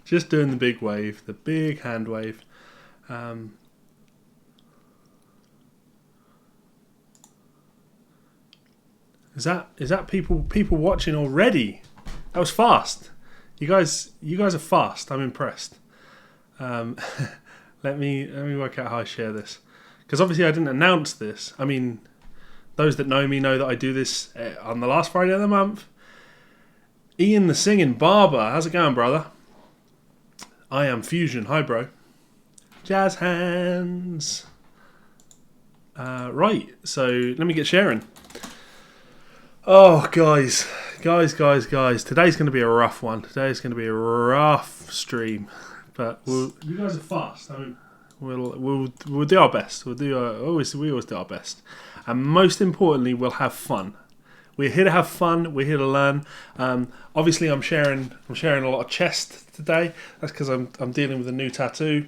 Just doing the big wave, the big hand wave. Is that people watching already? That was fast. You guys are fast. I'm impressed. Let me work out how I share this, because obviously I didn't announce this. I mean, those that know me know that I do this on the last Friday of the month. Ian the Singing Barber, how's it going, brother? I am Fusion. Hi, bro. Jazz hands. Right, so let me get sharing. Oh, guys. Today's going to be a rough one. Today's going to be a rough stream, but you guys are fast. I mean, we'll do our best. We always do our best, and most importantly, we'll have fun. We're here to have fun. We're here to learn. Obviously, I'm sharing a lot of chest today. That's because I'm dealing with a new tattoo.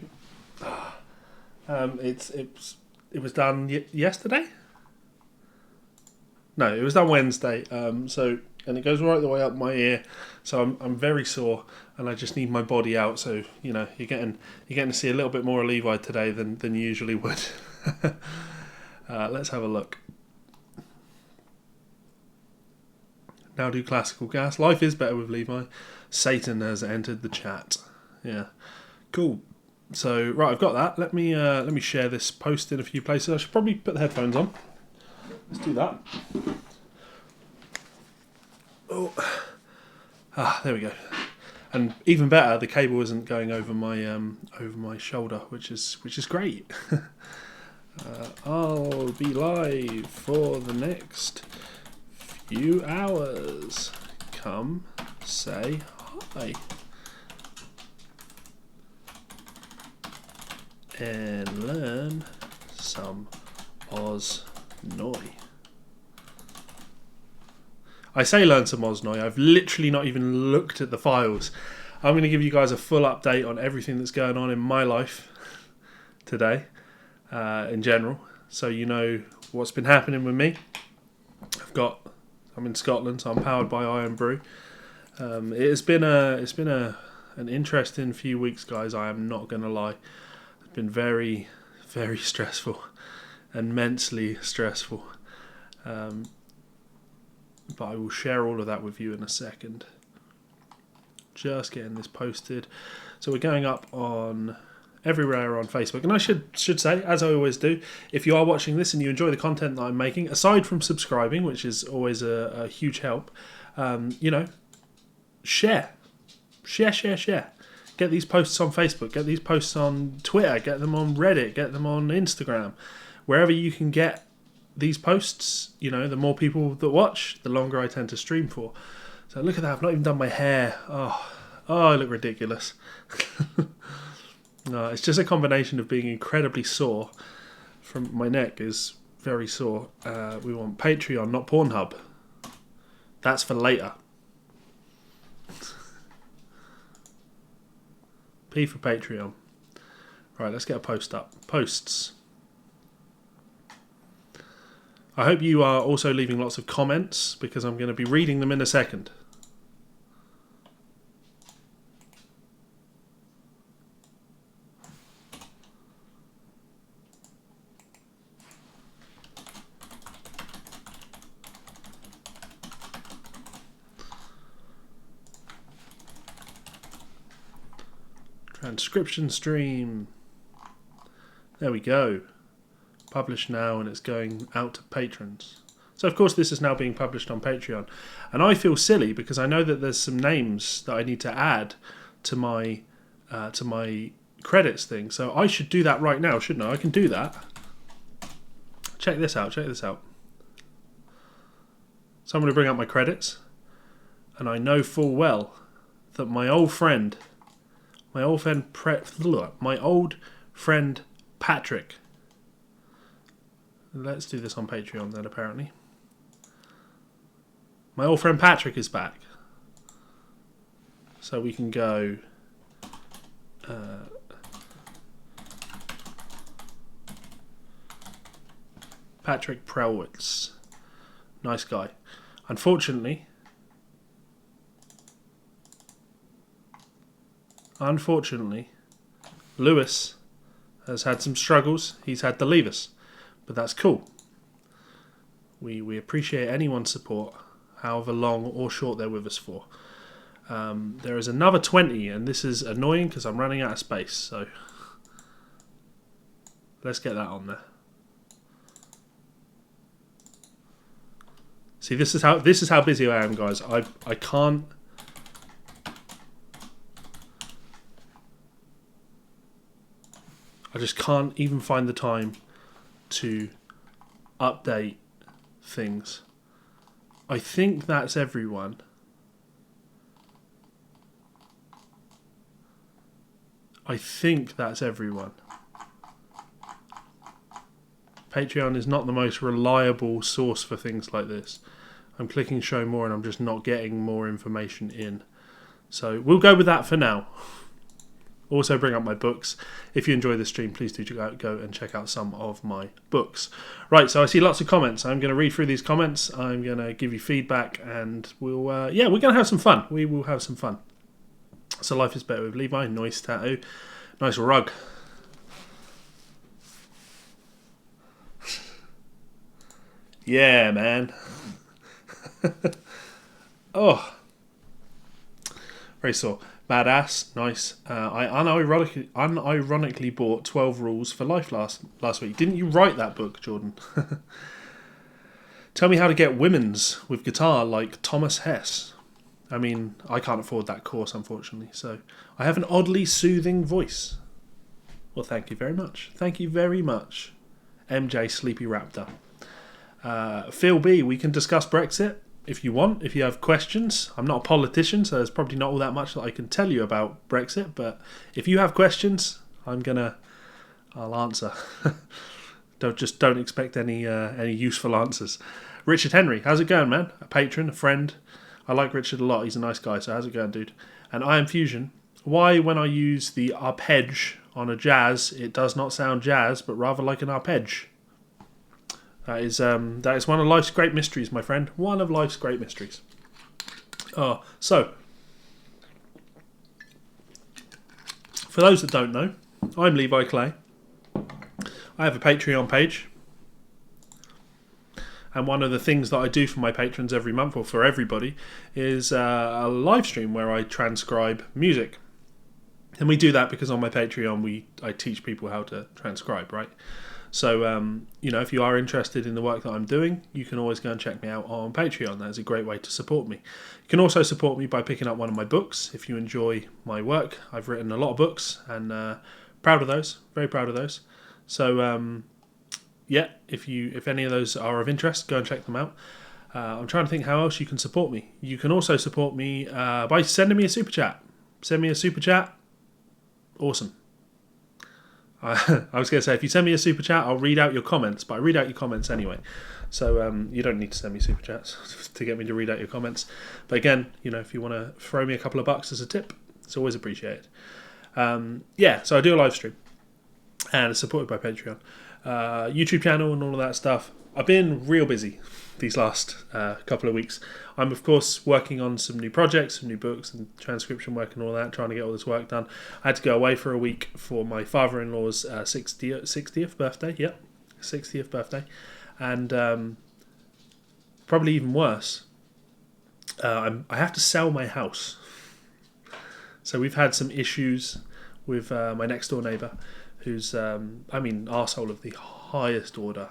It was done yesterday. No, it was done Wednesday. And it goes right the way up my ear. So I'm very sore, and I just need my body out. So you're getting to see a little bit more of Levi today than you usually would. Let's have a look. Now do classical gas. Life is better with Levi. Satan has entered the chat. Yeah, cool. So right, I've got that. Let me share this post in a few places. I should probably put the headphones on. Let's do that. Oh, there we go. And even better, the cable isn't going over my shoulder, which is great. I'll be live for the next few hours. Come say hi and learn some Oz Noi. I say learn some Oz Noi. I've literally not even looked at the files. I'm going to give you guys a full update on everything that's going on in my life today, in general, so you know what's been happening with me. I'm in Scotland, so I'm powered by Iron Brew. It's been an interesting few weeks, guys. I am not going to lie. It's been very, very stressful, immensely stressful. But I will share all of that with you in a second. Just getting this posted. So we're going up on everywhere on Facebook. And I should say, as I always do, if you are watching this and you enjoy the content that I'm making, aside from subscribing, which is always a huge help, share. Share. Get these posts on Facebook. Get these posts on Twitter. Get them on Reddit. Get them on Instagram. Wherever you can get these posts, the more people that watch, the longer I tend to stream for. So look at that, I've not even done my hair. Oh, I look ridiculous. No, it's just a combination of being incredibly sore. From my neck is very sore. We want Patreon, not Pornhub. That's for later. P for Patreon. Right, let's get a post up. Posts. I hope you are also leaving lots of comments, because I'm going to be reading them in a second. Transcription stream. There we go. Published now, and it's going out to patrons. So of course this is now being published on Patreon, and I feel silly because I know that there's some names that I need to add to my credits thing. So I should do that right now, shouldn't I? I can do that. Check this out. So I'm going to bring up my credits, and I know full well that my old friend Patrick. Let's do this on Patreon then, apparently. My old friend Patrick is back. So we can go... Patrick Prelwitz. Nice guy. Unfortunately, unfortunately, Lewis has had some struggles. He's had to leave us, but that's cool. We appreciate anyone's support, however long or short they're with us for. There is another 20, and this is annoying because I'm running out of space. So let's get that on there. See, this is how busy I am, guys. I can't. I just can't even find the time to update things. I think that's everyone. Patreon is not the most reliable source for things like this. I'm clicking show more and I'm just not getting more information in. So we'll go with that for now. Also bring up my books. If you enjoy this stream, please do go and check out some of my books. Right, so I see lots of comments. I'm going to read through these comments. I'm going to give you feedback, and we're going to have some fun. We will have some fun. So life is better with Levi. Nice tattoo. Nice rug. Yeah, man. Oh. Very sore. Badass, nice. I unironically bought 12 Rules for Life last week. Didn't you write that book, Jordan? Tell me how to get women's with guitar like Thomas Hess. I mean, I can't afford that course, unfortunately. So I have an oddly soothing voice. Well, thank you very much. Thank you very much, MJ Sleepy Raptor. Phil B, we can discuss Brexit. If you want, if you have questions. I'm not a politician, so there's probably not all that much that I can tell you about Brexit, but if you have questions, I'll answer. Don't expect any useful answers. Richard Henry, how's it going, man? A patron, a friend. I like Richard a lot. He's a nice guy, so how's it going, dude? And I Am Fusion. Why, when I use the arpegge on a jazz, it does not sound jazz, but rather like an arpegge? That is one of life's great mysteries, my friend. One of life's great mysteries. So, for those that don't know, I'm Levi Clay. I have a Patreon page. And one of the things that I do for my patrons every month, or for everybody, is a live stream where I transcribe music. And we do that because on my Patreon, I teach people how to transcribe, right? So, if you are interested in the work that I'm doing, you can always go and check me out on Patreon. That is a great way to support me. You can also support me by picking up one of my books if you enjoy my work. I've written a lot of books and proud of those, very proud of those. So, if any of those are of interest, go and check them out. I'm trying to think how else you can support me. You can also support me by sending me a super chat. Send me a super chat. Awesome. I was going to say, if you send me a super chat, I'll read out your comments, but I read out your comments anyway. So you don't need to send me super chats to get me to read out your comments. But again, if you want to throw me a couple of bucks as a tip, it's always appreciated. So I do a live stream, and it's supported by Patreon, YouTube channel, and all of that stuff. I've been real busy these last couple of weeks. I'm, of course, working on some new projects, some new books, and transcription work and all that, trying to get all this work done. I had to go away for a week for my father-in-law's 60th birthday. Yep, 60th birthday. And probably even worse, I have to sell my house. So we've had some issues with my next-door neighbour, who's, arsehole of the highest order,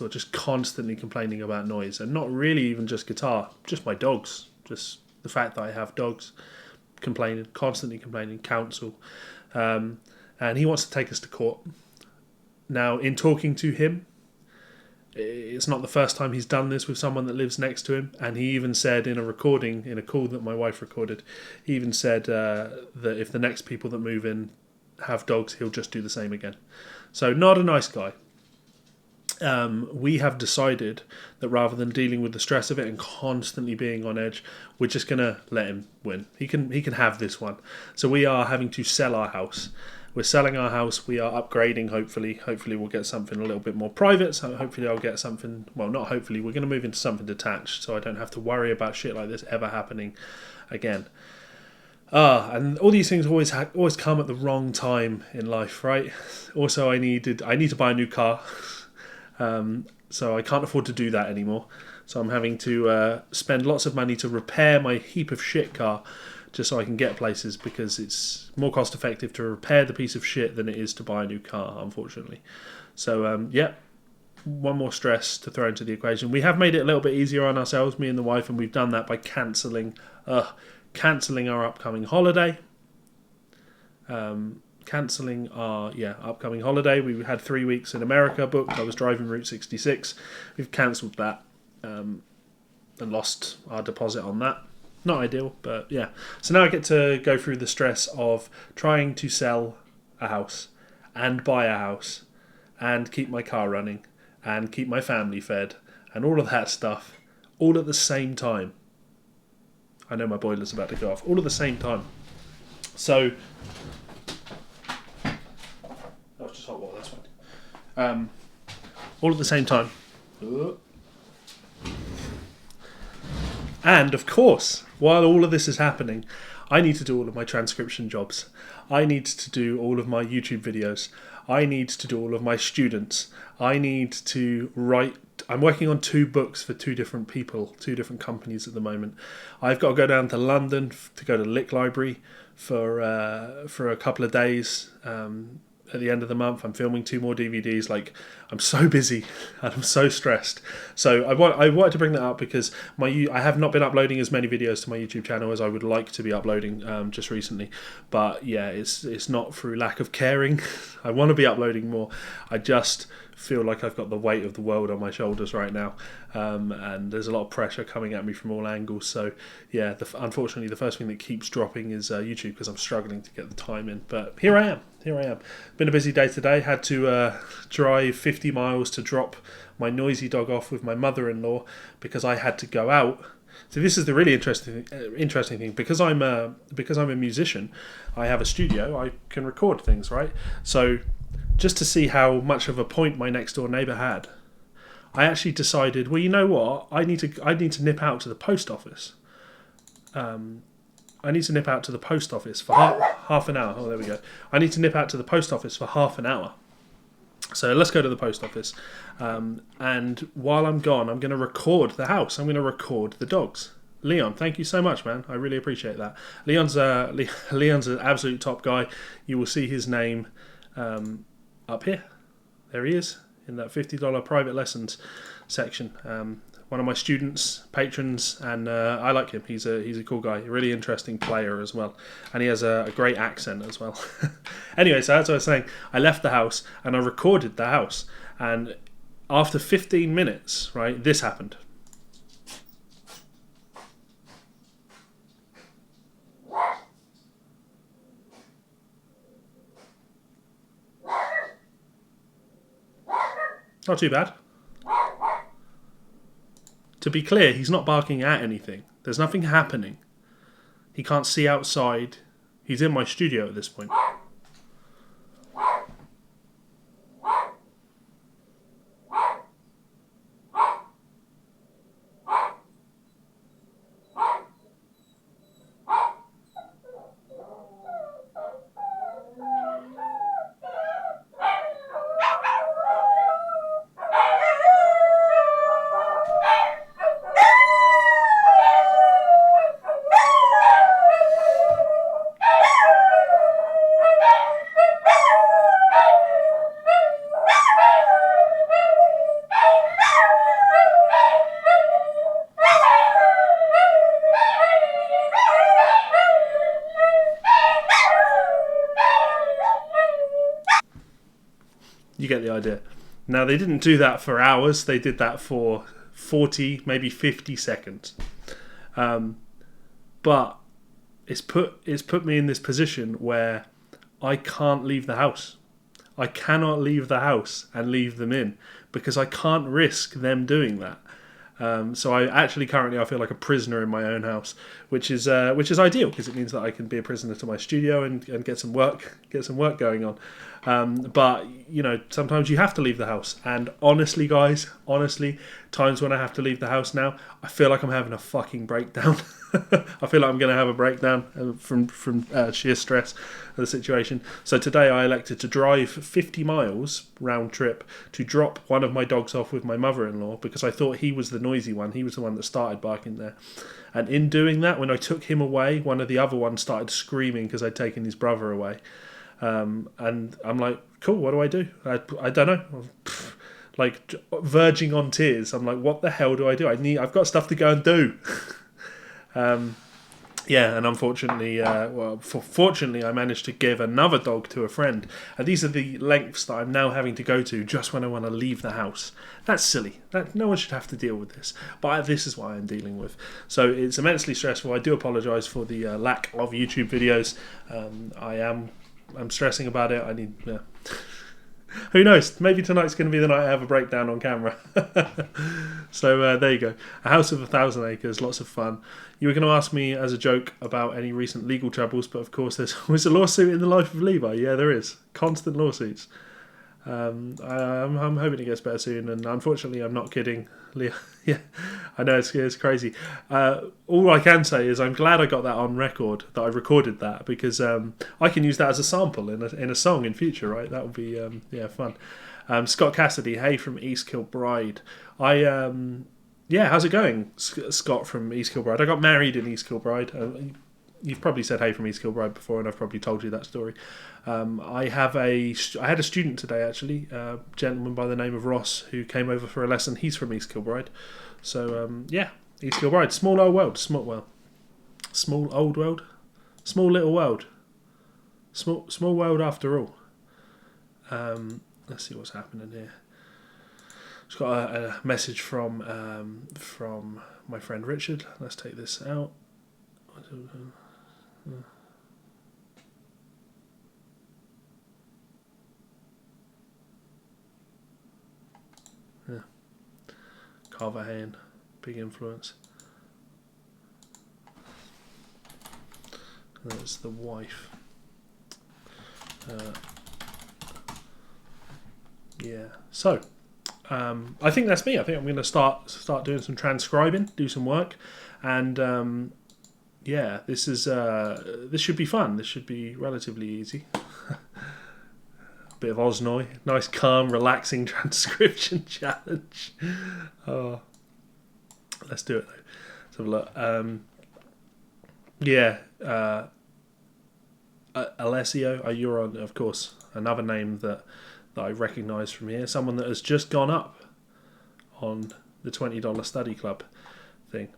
just constantly complaining about noise, and not really even just guitar, just my dogs, just the fact that I have dogs, constantly complaining, council, and he wants to take us to court. Now, in talking to him, it's not the first time he's done this with someone that lives next to him, and he even said in a call that my wife recorded, he even said that if the next people that move in have dogs, he'll just do the same again. So, not a nice guy. We have decided that rather than dealing with the stress of it and constantly being on edge, we're just going to let him win. He can have this one. So we are having to sell our house. We're selling our house. We are upgrading, hopefully. Hopefully we'll get something a little bit more private. So hopefully I'll get something, well, not hopefully, we're going to move into something detached so I don't have to worry about shit like this ever happening again. And all these things always come at the wrong time in life, right? Also, I need to buy a new car, so I can't afford to do that anymore. So I'm having to spend lots of money to repair my heap of shit car, just so I can get places, because it's more cost effective to repair the piece of shit than it is to buy a new car, unfortunately. So one more stress to throw into the equation. We have made it a little bit easier on ourselves, me and the wife, and we've done that by cancelling our upcoming holiday. Cancelling our upcoming holiday. We had 3 weeks in America booked. I was driving Route 66. We've cancelled that and lost our deposit on that. Not ideal, but yeah. So now I get to go through the stress of trying to sell a house and buy a house and keep my car running and keep my family fed and all of that stuff all at the same time. I know my boiler's about to go off. All at the same time. So that was just hot water, that's fine. All at the same time. And of course, while all of this is happening, I need to do all of my transcription jobs. I need to do all of my YouTube videos. I need to do all of my students. I need to write. I'm working on 2 books for 2 different people, 2 different companies at the moment. I've got to go down to London to go to Lick Library for a couple of days. At the end of the month, I'm filming 2 more DVDs. Like, I'm so busy and I'm so stressed. So I wanted to bring that up because I have not been uploading as many videos to my YouTube channel as I would like to be uploading just recently. But yeah, it's not through lack of caring. I want to be uploading more. I just feel like I've got the weight of the world on my shoulders right now, and there's a lot of pressure coming at me from all angles. So yeah, unfortunately the first thing that keeps dropping is YouTube, because I'm struggling to get the time in. But here I am. Been a busy day today. Had to drive 50 miles to drop my noisy dog off with my mother-in-law, because I had to go out. So this is the really interesting thing. Because I'm a musician, I have a studio. I can record things, right? So just to see how much of a point my next door neighbour had, I actually decided, well, you know what? I need to nip out to the post office. I need to nip out to the post office for half an hour. Oh, there we go. I need to nip out to the post office for half an hour. So let's go to the post office. And while I'm gone, I'm going to record the house. I'm going to record the dogs. Leon, thank you so much, man. I really appreciate that. Leon's an absolute top guy. You will see his name up here. There he is, in that $50 private lessons section. One of my students, patrons, and I like him. He's a cool guy, a really interesting player as well, and he has a great accent as well. Anyway, so as I was saying, I left the house and I recorded the house, and after 15 minutes, right, this happened. Not too bad. To be clear, he's not barking at anything. There's nothing happening. He can't see outside. He's in my studio at this point. You get the idea. Now, they didn't do that for hours. They did that for 40, maybe 50 seconds. But it's put me in this position where I can't leave the house. I cannot leave the house and leave them in, because I can't risk them doing that. So currently I feel like a prisoner in my own house, which is ideal, because it means that I can be a prisoner to my studio and get some work going on. But you know, sometimes you have to leave the house, and honestly, guys, times when I have to leave the house now, I feel like I'm having a fucking breakdown. I feel like I'm going to have a breakdown from sheer stress of the situation. So today I elected to drive 50 miles round trip to drop one of my dogs off with my mother-in-law because I thought he was the noisy one. He was the one that started barking there. And in doing that, when I took him away, one of the other ones started screaming because I'd taken his brother away. And I'm like, cool, what do? I don't know. Like verging on tears. I'm like, what the hell do? I've got stuff to go and do. Yeah, and unfortunately, fortunately, I managed to give another dog to a friend. And these are the lengths that I'm now having to go to just when I want to leave the house. That's silly. No one should have to deal with this. But this is what I'm dealing with. So it's immensely stressful. I do apologise for the lack of YouTube videos. I'm stressing about it. I need... Who knows? Maybe tonight's going to be the night I have a breakdown on camera. So there you go. A House of 1,000 Acres, lots of fun. You were going to ask me as a joke about any recent legal troubles, but of course there's always a lawsuit in the life of Levi. Yeah, there is. Constant lawsuits. I'm hoping it gets better soon, and unfortunately I'm not kidding. Yeah, I know it's crazy. All I can say is I'm glad I got that on record, that I recorded that, because I can use that as a sample in a song in future, right? That would be fun. Scott Cassidy, hey from East Kilbride. How's it going, Scott from East Kilbride? I got married in East Kilbride. You've probably said hey from East Kilbride before, and I've probably told you that story. I had a student today, actually, a gentleman by the name of Ross, who came over for a lesson. He's from East Kilbride. So, East Kilbride. Small old world. Small old world. Small little world. Small world after all. Let's see what's happening here. Just got a message from my friend Richard. Let's take this out. Yeah. Carverhain, big influence. That's the wife. So I think that's me. I think I'm going to start doing some transcribing, do some work, and this should be fun. This should be relatively easy. Bit of Osnoy, nice, calm, relaxing transcription challenge. Oh, let's do it though. Let's have a look. Alessio, you're on, of course, another name that I recognise from here. Someone that has just gone up on the $20 study club thing.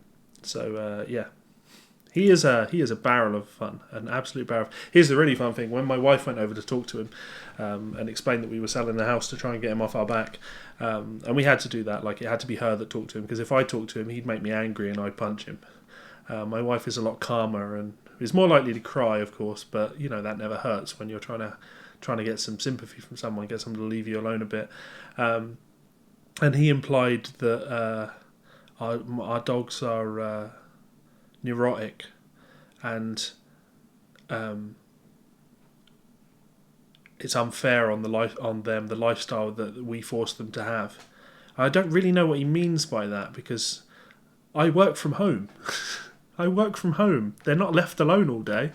So He is a barrel of fun, an absolute barrel. Here's the really fun thing: when my wife went over to talk to him and explained that we were selling the house to try and get him off our back, and we had to do that. Like, it had to be her that talked to him, because if I talked to him, he'd make me angry and I'd punch him. My wife is a lot calmer and is more likely to cry, of course, but that never hurts when you're trying to get some sympathy from someone, get someone to leave you alone a bit. And he implied that our dogs are neurotic, and it's unfair on the lifestyle that we force them to have. I don't really know what he means by that, because I work from home. They're not left alone all day.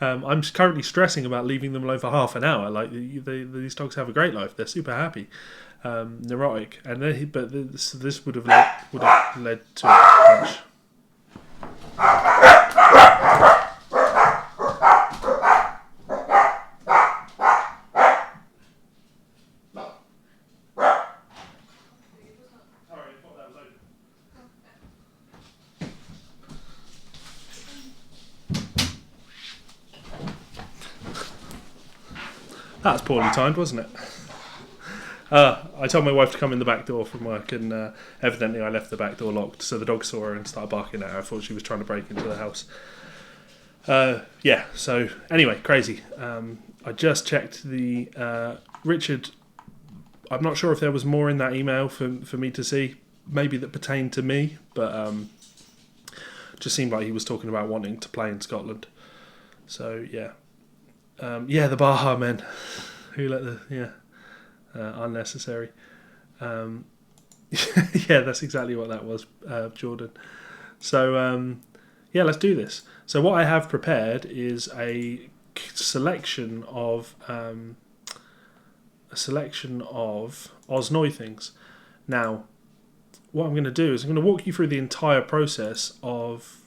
I'm currently stressing about leaving them alone for half an hour. Like, these dogs have a great life. They're super happy. Neurotic, and then this would have led to a punch. That was poorly timed, wasn't it? I told my wife to come in the back door from work, and evidently I left the back door locked, so the dog saw her and started barking at her. I thought she was trying to break into the house. So anyway, crazy. I just checked the Richard. I'm not sure if there was more in that email for me to see, maybe that pertained to me, but just seemed like he was talking about wanting to play in Scotland. So yeah. The Baha men, who let unnecessary. That's exactly what that was, Jordan. So yeah, let's do this. So what I have prepared is a selection of Osnoy things. Now, what I'm going to do is I'm going to walk you through the entire process of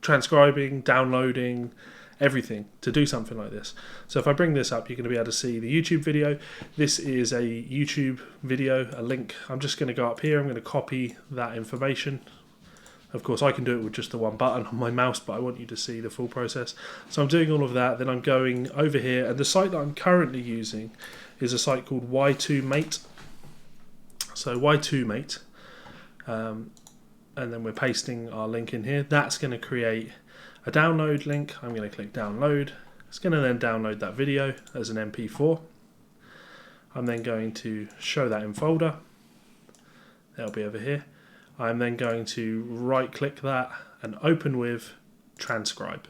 transcribing, downloading, everything to do something like this. So if I bring this up, you're going to be able to see the YouTube video. This is a YouTube video, a link. I'm just going to go up here. I'm going to copy that information. Of course, I can do it with just the one button on my mouse, but I want you to see the full process. So I'm doing all of that. Then I'm going over here, and the site that I'm currently using is a site called Y2Mate. So Y2Mate. And then we're pasting our link in here. That's going to create a download link. I'm going to click download. It's going to then download that video as an MP4. I'm then going to show that in folder. That'll be over here. I'm then going to right click that and open with transcribe.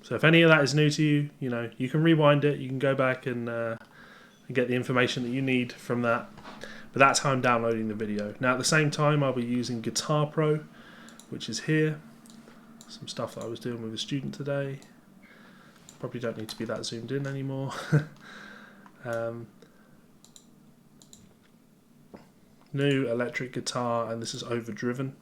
So if any of that is new to you, you can rewind it. You can go back and get the information that you need from that. But that's how I'm downloading the video. Now at the same time, I'll be using Guitar Pro, which is here. Some stuff that I was doing with a student today. Probably don't need to be that zoomed in anymore. New electric guitar, and this is overdriven.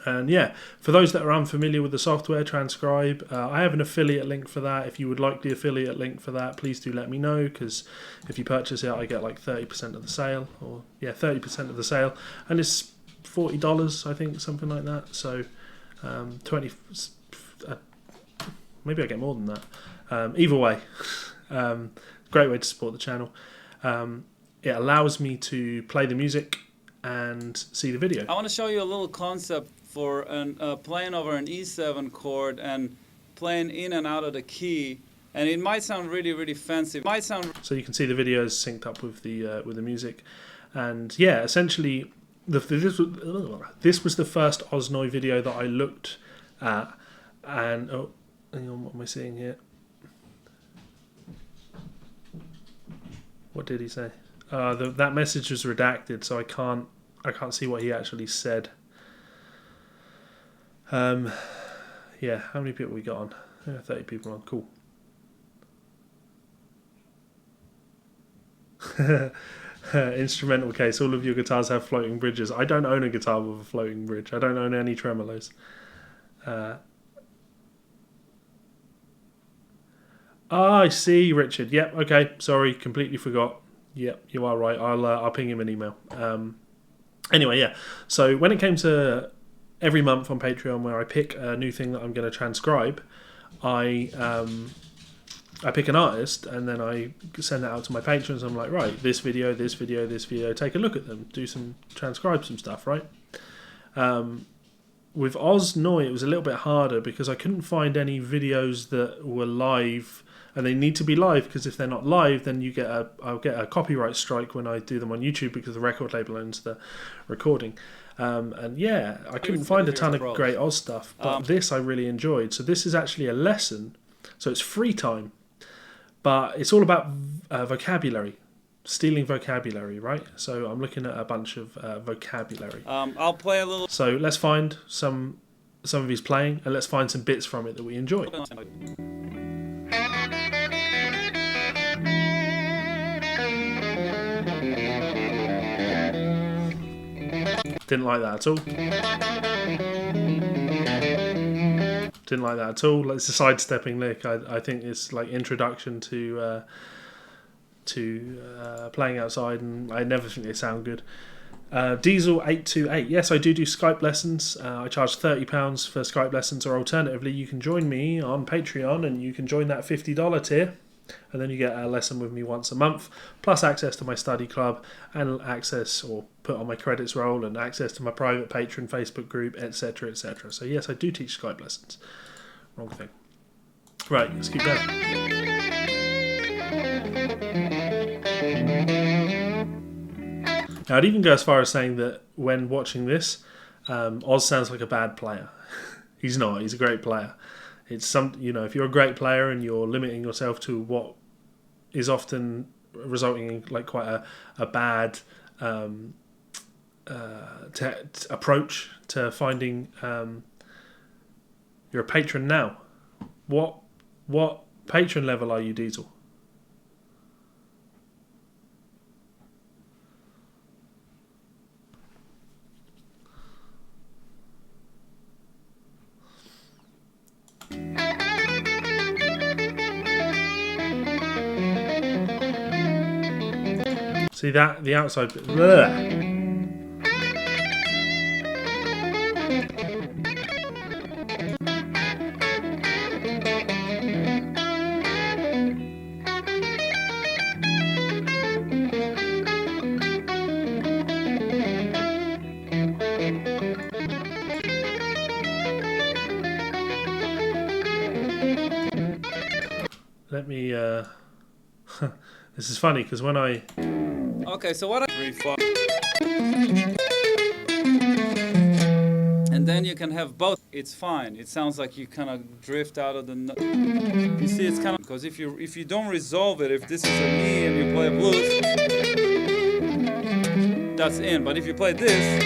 And yeah, for those that are unfamiliar with the software, Transcribe, I have an affiliate link for that. If you would like the affiliate link for that, please do let me know, because if you purchase it, I get like 30% of the sale, or yeah, 30% of the sale, and it's $40, I think, something like that. So 20, maybe I get more than that. Either way, great way to support the channel. It allows me to play the music and see the video. I want to show you a little concept for playing over an E7 chord and playing in and out of the key, and it might sound really, really fancy. It might sound so you can see the videos synced up with the music, and yeah, essentially this was the first Osnoy video that I looked at, and oh, hang on, what am I seeing here? What did he say? That message was redacted, so I can't see what he actually said. Yeah, how many people we got on? 30 people on. Cool. Instrumental case. All of your guitars have floating bridges. I don't own a guitar with a floating bridge. I don't own any tremolos. I see, Richard. Yep. Okay. Sorry, completely forgot. Yep, you are right. I'll ping him an email. Anyway, yeah. So when it came to every month on Patreon, where I pick a new thing that I'm going to transcribe, I pick an artist, and then I send that out to my patrons. I'm like, right, this video, this video, this video. Take a look at them. Transcribe some stuff, right? With Osnoy, it was a little bit harder because I couldn't find any videos that were live. And they need to be live, because if they're not live, then I'll get a copyright strike when I do them on YouTube, because the record label owns the recording. And yeah, I couldn't find a ton of great Oz stuff, but this I really enjoyed. So this is actually a lesson. So it's free time, but it's all about vocabulary, stealing vocabulary, right? So I'm looking at a bunch of vocabulary. I'll play a little. So let's find some of his playing, and let's find some bits from it that we enjoy. Didn't like that at all. Didn't like that at all. It's a sidestepping lick. I think it's like introduction to playing outside, and I never think they sound good. Diesel 828. Yes, I do Skype lessons. I charge £30 for Skype lessons, or alternatively, you can join me on Patreon, and you can join that $50 tier. And then you get a lesson with me once a month, plus access to my study club, and access, or put on my credits roll, and access to my private patron Facebook group, etc, etc. So yes, I do teach Skype lessons. Wrong thing. Right, let's keep going. Now, I'd even go as far as saying that when watching this, Oz sounds like a bad player. He's not. He's a great player. It's if you're a great player and you're limiting yourself to what is often resulting in like quite a bad approach to finding. You're a patron now. What patron level are you, Diesel? See that the outside. Bleh. Let me. This is funny because when I. Okay, so what? 3, 4. And then you can have both. It's fine. It sounds like you kind of drift out of the. You see, it's kind of because if you don't resolve it, if this is an E and you play a blues, that's in. But if you play this,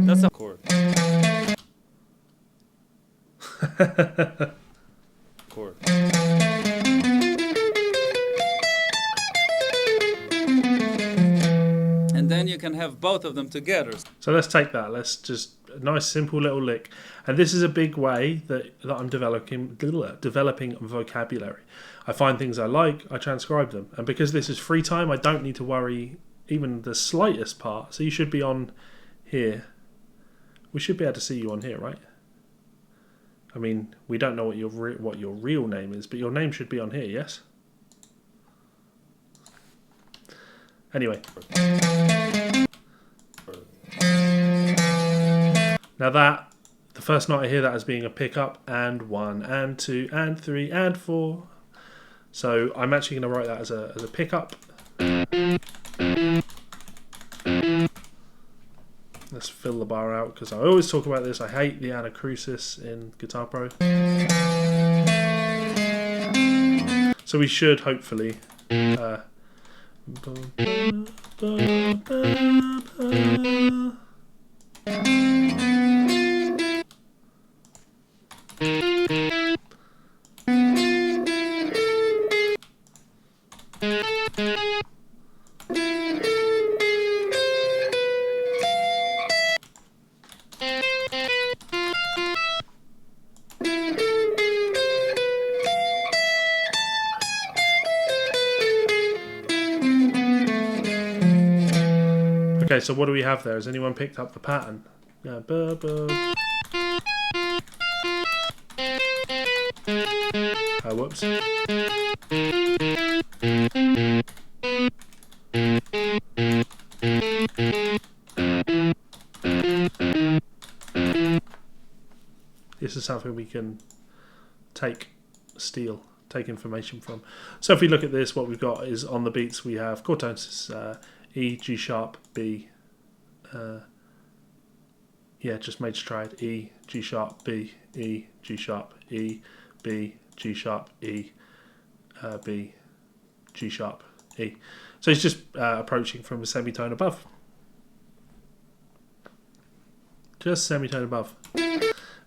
that's a chord. Chord. And then you can have both of them together. So let's take that. Let's just a nice simple little lick. And this is a big way that I'm developing vocabulary. I find things I like, I transcribe them. And because this is free time, I don't need to worry even the slightest part. So you should be on here. We should be able to see you on here, right? I mean, we don't know what your real name is, but your name should be on here, yes? Anyway. Now that, the first note I hear that as being a pickup, and 1, and 2, and 3, and 4. So I'm actually going to write that as a pickup. Let's fill the bar out because I always talk about this. I hate the anacrusis in Guitar Pro. So we should hopefully Okay, so what do we have there? Has anyone picked up the pattern? Yeah, oh, whoops. This is something we can take information from. So if we look at this, what we've got is on the beats we have chord tones. E, G sharp, B, yeah, just major triad, E, G sharp, B, E, G sharp, E, B, G sharp, E, B, G sharp, E. So it's just approaching from a semitone above. Just semitone above.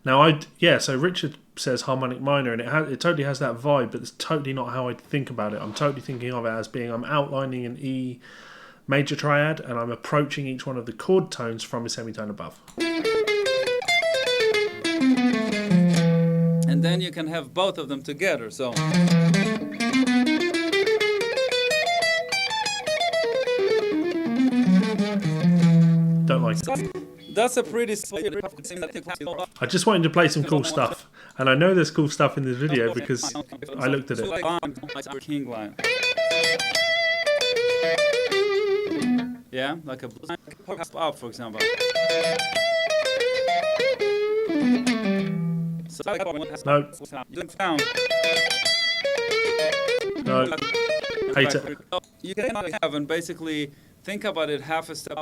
Now, so Richard says harmonic minor, and it totally has that vibe, but it's totally not how I think about it. I'm totally thinking of it as being, I'm outlining an E major triad, and I'm approaching each one of the chord tones from a semitone above. And then you can have both of them together, so. Don't like it. That's a pretty. I just wanted to play some cool stuff, and I know there's cool stuff in this video because I looked at it. King line. Yeah, like a up, for example. No. No. Hate it. You can have and basically think about it half a step.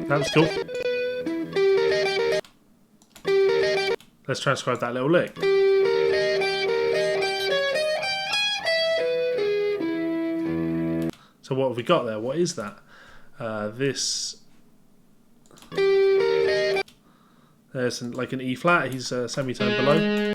That was cool. Let's transcribe that little lick. So what have we got there? What is that? This... There's like an E flat. He's semitone below.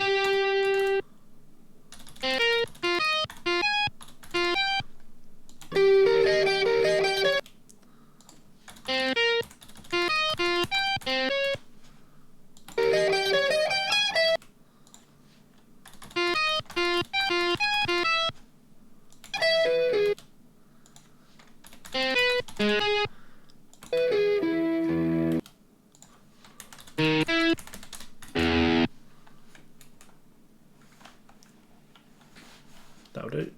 That'll do.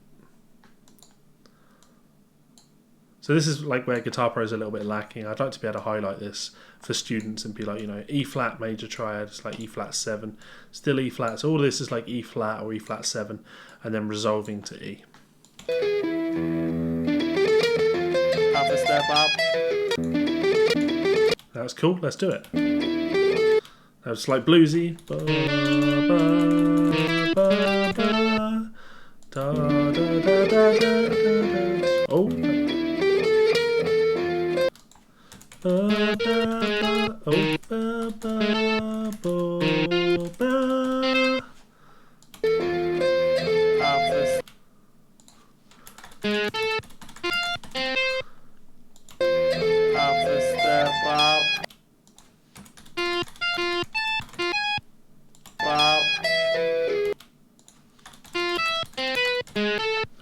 So this is like where Guitar Pro is a little bit lacking. I'd like to be able to highlight this for students and be like, you know, E flat major triad, it's like E flat 7, still E flat. So all this is like E flat or E flat 7, and then resolving to E. Half a step up. That was cool. Let's do it. That was like bluesy. Ba, ba, ba, ba. Da, da, da, da, da, da, da. Oh. Ba, ba, ba. Oh. Ba, ba, ba, ba. Half a step. Half a step up. Up.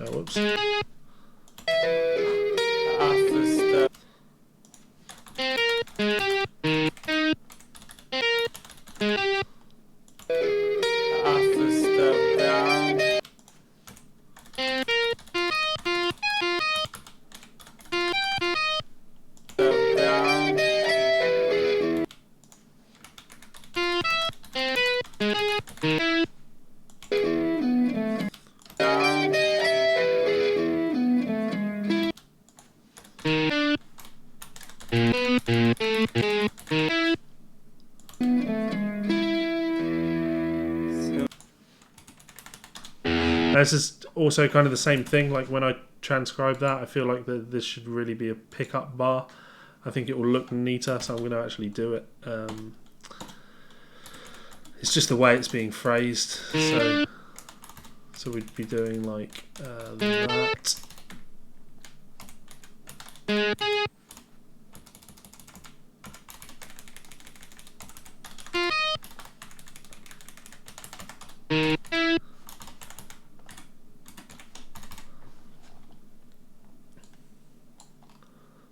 Oh, whoops. Half a step. Half a step down. Step down. Down. This is also kind of the same thing. Like when I transcribe that, I feel like this should really be a pickup bar. I think it will look neater, so I'm going to actually do it. It's just the way it's being phrased. So we'd be doing like that.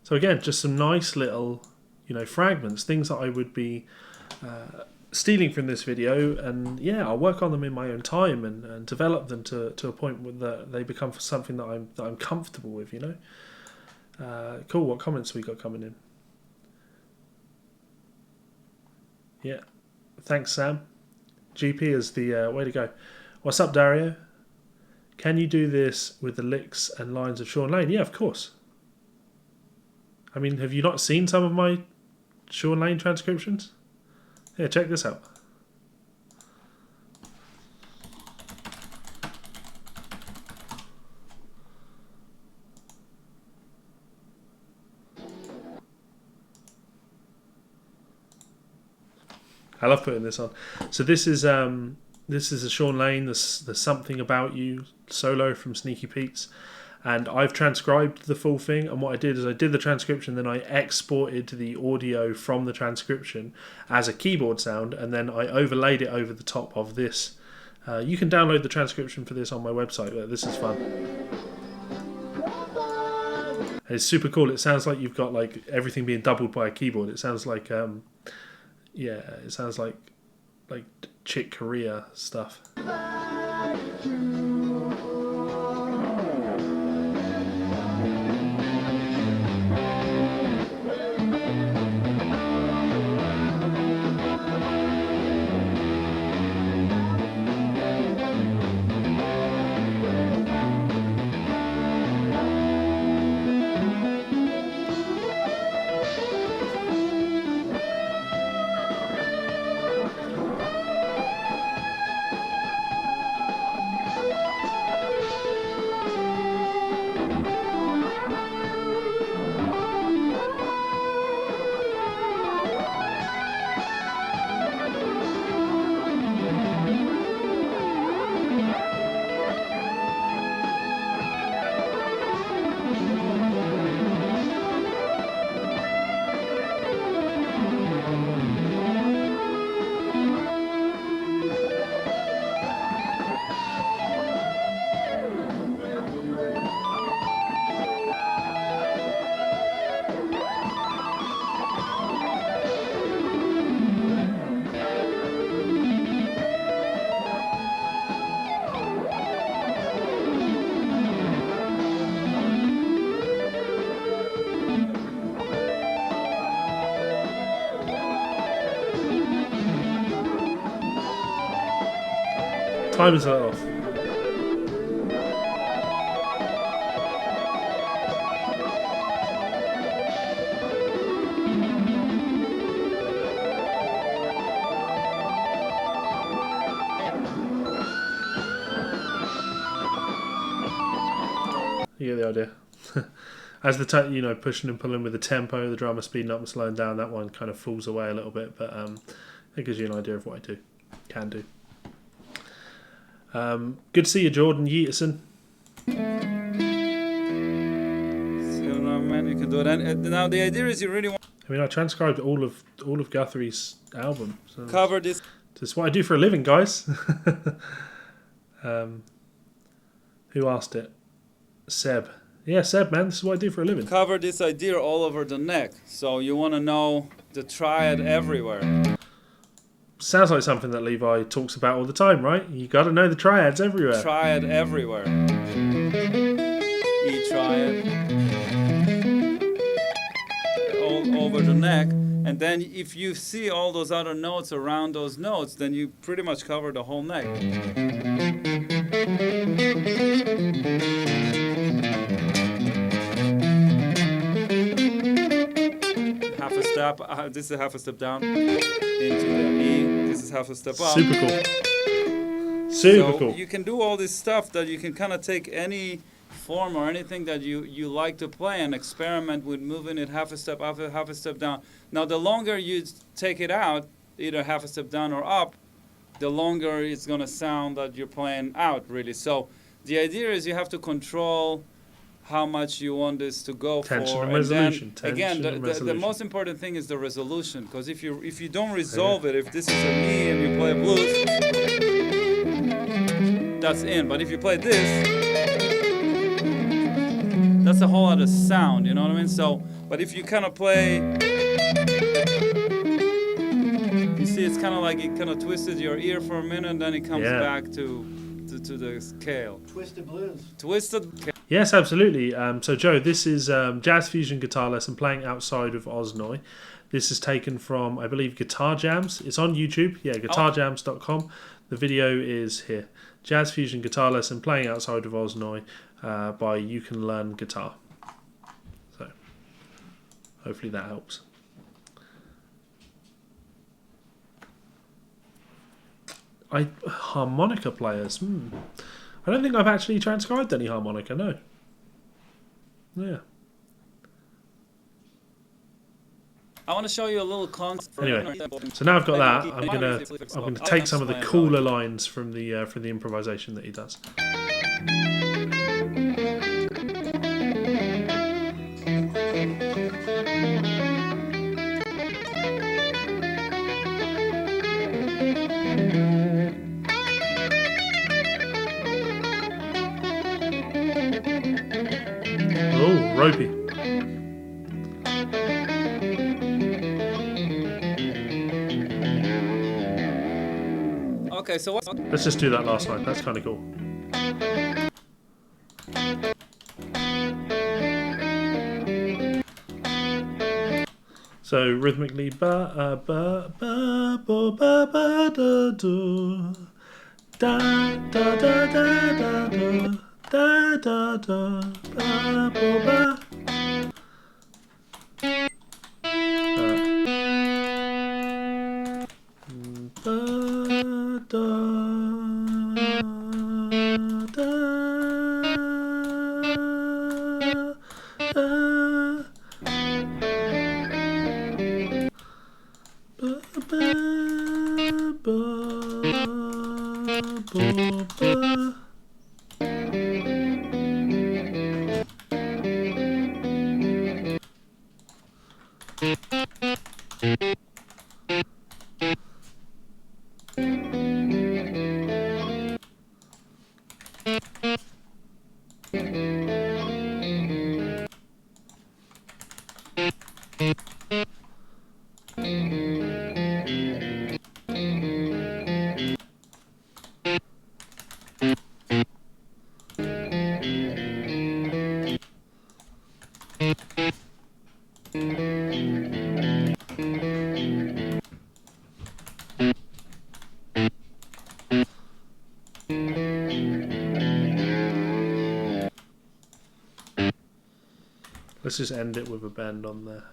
So again, just some nice little, you know, fragments, things that I would be stealing from this video, and yeah, I'll work on them in my own time and develop them to a point where they become something that I'm comfortable with, you know. Cool. What comments we got coming in? Yeah, thanks Sam. GP is the way to go. What's up, Dario? Can you do this with the licks and lines of Sean Lane? Yeah, of course. I mean, have you not seen some of my Sean Lane transcriptions? Here, check this out. I love putting this on. So this is a Sean Lane, there's Something About You solo from Sneaky Pete's. And I've transcribed the full thing, and what I did is I did the transcription, then I exported the audio from the transcription as a keyboard sound, and then I overlaid it over the top of this. You can download the transcription for this on my website, but this is fun. It's super cool. It sounds like you've got like everything being doubled by a keyboard. It sounds like yeah, it sounds like Chick Corea stuff. Timer's a little off. You get the idea. As the pushing and pulling with the tempo, the drummer speeding up and slowing down, that one kind of falls away a little bit, but it gives you an idea of what I can do. Good to see you, Jordan Yeaterson. So man, you can do it. And now the idea is you really want. I mean, I transcribed all of Guthrie's album. So Cover this. This is what I do for a living, guys. Who asked it? Seb. Yeah, Seb, man, this is what I do for a living. Cover this idea all over the neck. So you want to know the triad everywhere. Sounds like something that Levi talks about all the time, right? You got to know the triads everywhere. Triad everywhere. E triad. All over the neck. And then if you see all those other notes around those notes, then you pretty much cover the whole neck. Half a step. This is half a step down into the E. This is half a step up. Super cool. Super cool. You can do all this stuff that you can kind of take any form or anything that you like to play and experiment with moving it half a step up, half a step down. Now, the longer you take it out, either half a step down or up, the longer it's going to sound that you're playing out, really. So the idea is you have to control how much you want this to go tension for. And resolution. Then, again, the most important thing is the resolution, because if you don't resolve it, if this is a me and you play a blues, that's in. But if you play this, that's a whole other sound, you know what I mean? So, but if you kind of play, you see, it's kind of like it kind of twisted your ear for a minute, and then it comes back to the scale. Twisted blues. Twisted. Yes, absolutely. So, Joe, this is Jazz Fusion Guitar Lesson playing outside of Osnoy. This is taken from, I believe, Guitar Jams. It's on YouTube. Yeah, guitarjams.com. The video is here. Jazz Fusion Guitar Lesson playing outside of Osnoy by You Can Learn Guitar. So, hopefully that helps. Harmonica players. I don't think I've actually transcribed any harmonica, no. Yeah. I want to show you a little concept. Anyway, so now I've got that, I'm gonna take some of the cooler lines from the improvisation that he does. Oh, ropey. Okay, so what? Let's just do that last line. That's kind of cool. So rhythmically, ba ba ba ba ba ba da do, da da da da da da da da ba ba ba. Let's just end it with a bend on there.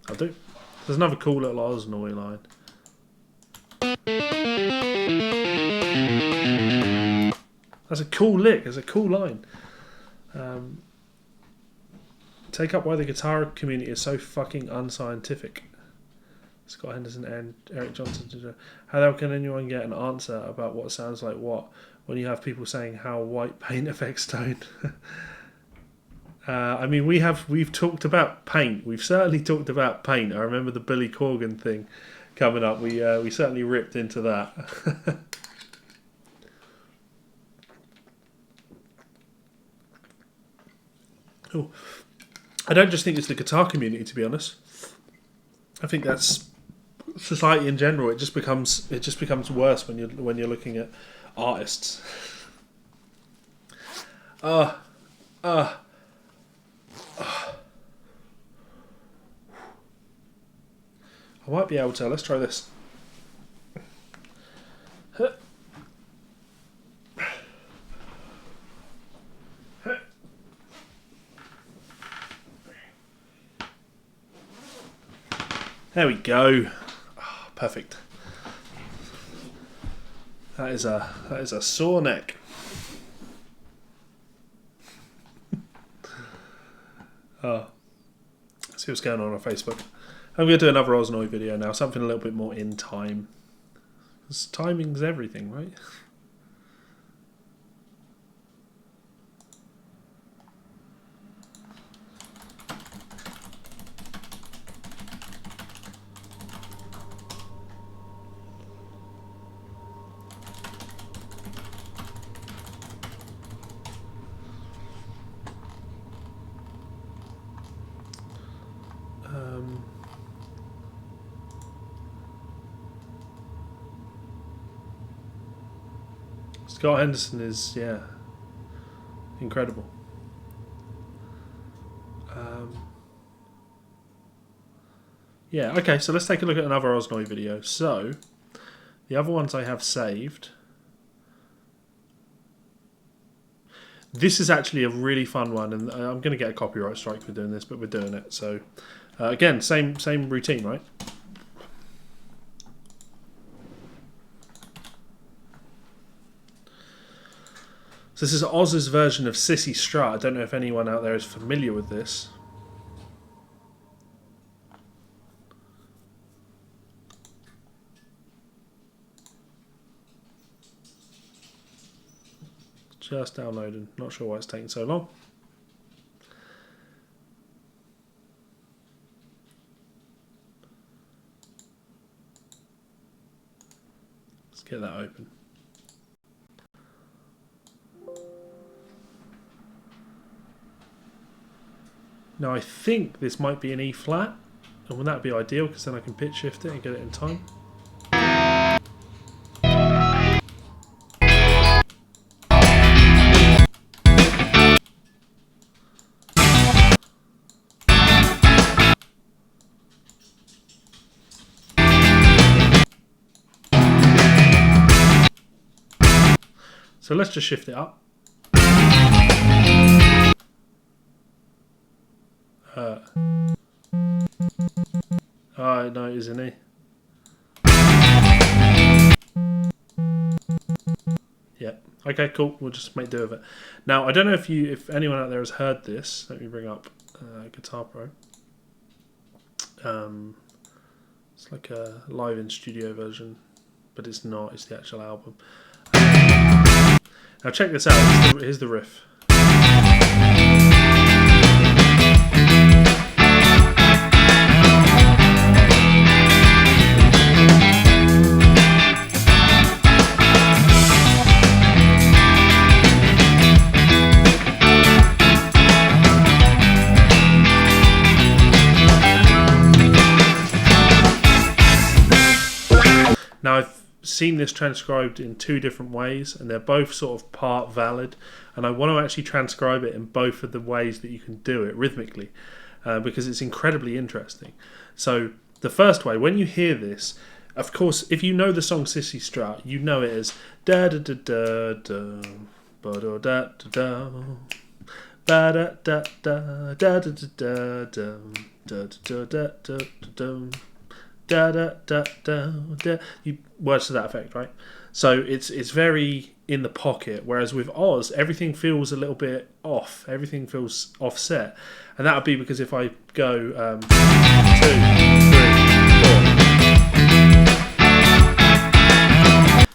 I'll do. There's another cool little Osnoy line. That's a cool lick. It's a cool line. Take up why the guitar community is so fucking unscientific. Scott Henderson and Eric Johnson. How can anyone get an answer about what sounds like what when you have people saying how white paint affects tone? I mean, we've talked about paint. We've certainly talked about paint. I remember the Billy Corgan thing coming up. We certainly ripped into that. Oh, I don't just think it's the guitar community, to be honest. I think that's society in general. It just becomes worse when you're looking at artists. I might be able to. Let's try this. There we go. Oh, perfect. That is a sore neck. Let's see what's going on Facebook. I'm going to do another Osnoy video now, something a little bit more in time. Because timing's everything, right? Scott Henderson is, yeah, incredible. Yeah, okay, so let's take a look at another Osnoy video. So, the other ones I have saved. This is actually a really fun one, and I'm going to get a copyright strike for doing this, but we're doing it. So, again, same routine, right? So this is Oz's version of Sissy Strut. I don't know if anyone out there is familiar with this. Just downloading. Not sure why it's taking so long. Let's get that open. Now I think this might be an E flat, and wouldn't that be ideal because then I can pitch shift it and get it in time. So let's just shift it up. Oh, no, it is an E. Yeah. Okay, cool. We'll just make do of it. Now, I don't know if anyone out there has heard this. Let me bring up Guitar Pro. It's like a live in studio version, but it's not. It's the actual album. Now check this out. Here's the riff. Now I've seen this transcribed in two different ways, and they're both sort of part valid, and I want to actually transcribe it in both of the ways that you can do it rhythmically, because it's incredibly interesting. So the first way, when you hear this, of course, if you know the song Sissy Strut, you know it as da da da da da Ba-da-da-da-da. Ba-da-da-da-da-da-da-da. Da-da-da-da-da-da. Da-da-da-da-da. Words to that effect, right? So it's very in the pocket, whereas with Oz, everything feels a little bit off. Everything feels offset. And that would be because if I go 2, 3, 4,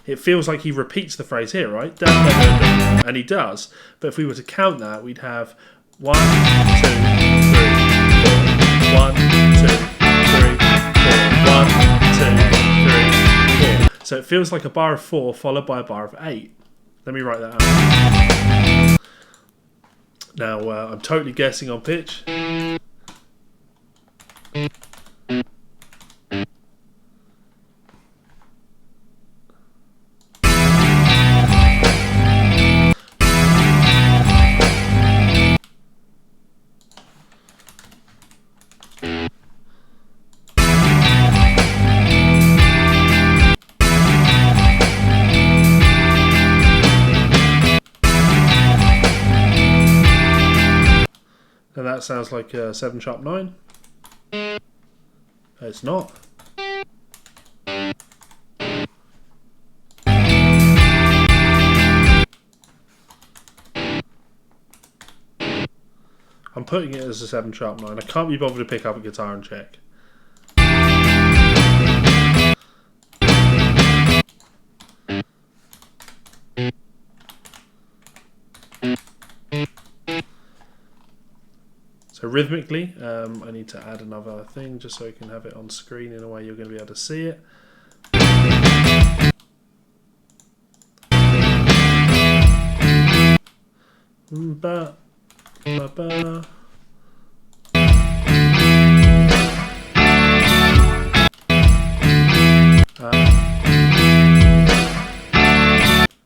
it feels like he repeats the phrase here, right? Da, da, da, da. And he does. But if we were to count that, we'd have 1, 2, 3, 4. 1, 2, 3, 4. 1, 2, 3, 4. So it feels like a bar of 4 followed by a bar of 8. Let me write that out. Now, I'm totally guessing on pitch. And that sounds like a 7 sharp 9. It's not. I'm putting it as a 7 sharp 9. I can't be bothered to pick up a guitar and check. So rhythmically, I need to add another thing just so I can have it on screen in a way you're going to be able to see it. Ba, ba, ba.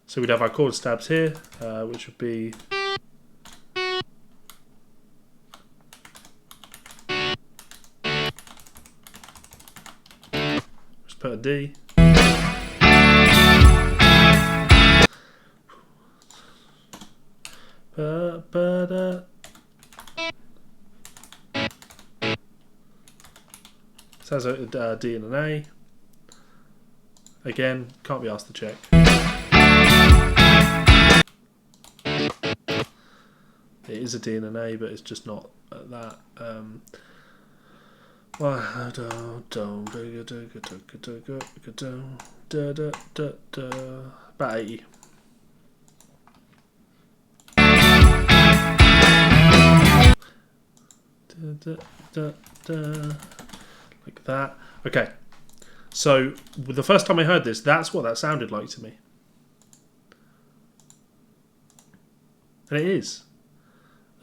So we'd have our chord stabs here, which would be just put a D. Ba, ba, da. Sounds like a D and an A. Again, can't be asked to check. It is a D and an A, but it's just not at that. About 80. Like that. Okay. So the first time I heard this, that's what that sounded like to me. And it is.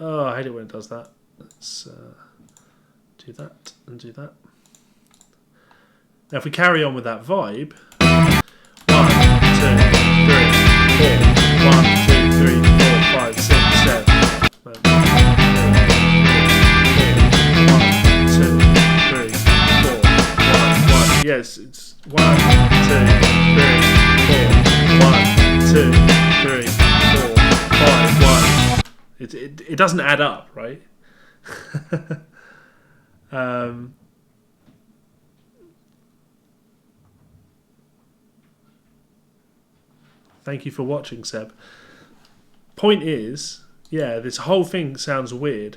Oh, I hate it when it does that. Let's do that and do that. Now if we carry on with that vibe. 1, 2, 3, 4. 1, 2, 3, 4, 5, 6, 7. 1, 2, 3, 4, 1, 1. Yes, it's 1, 2, 3, 4. 1, 2, 3, 4, 5, 1. It doesn't add up, right? Thank you for watching, Seb. Point is, yeah, this whole thing sounds weird.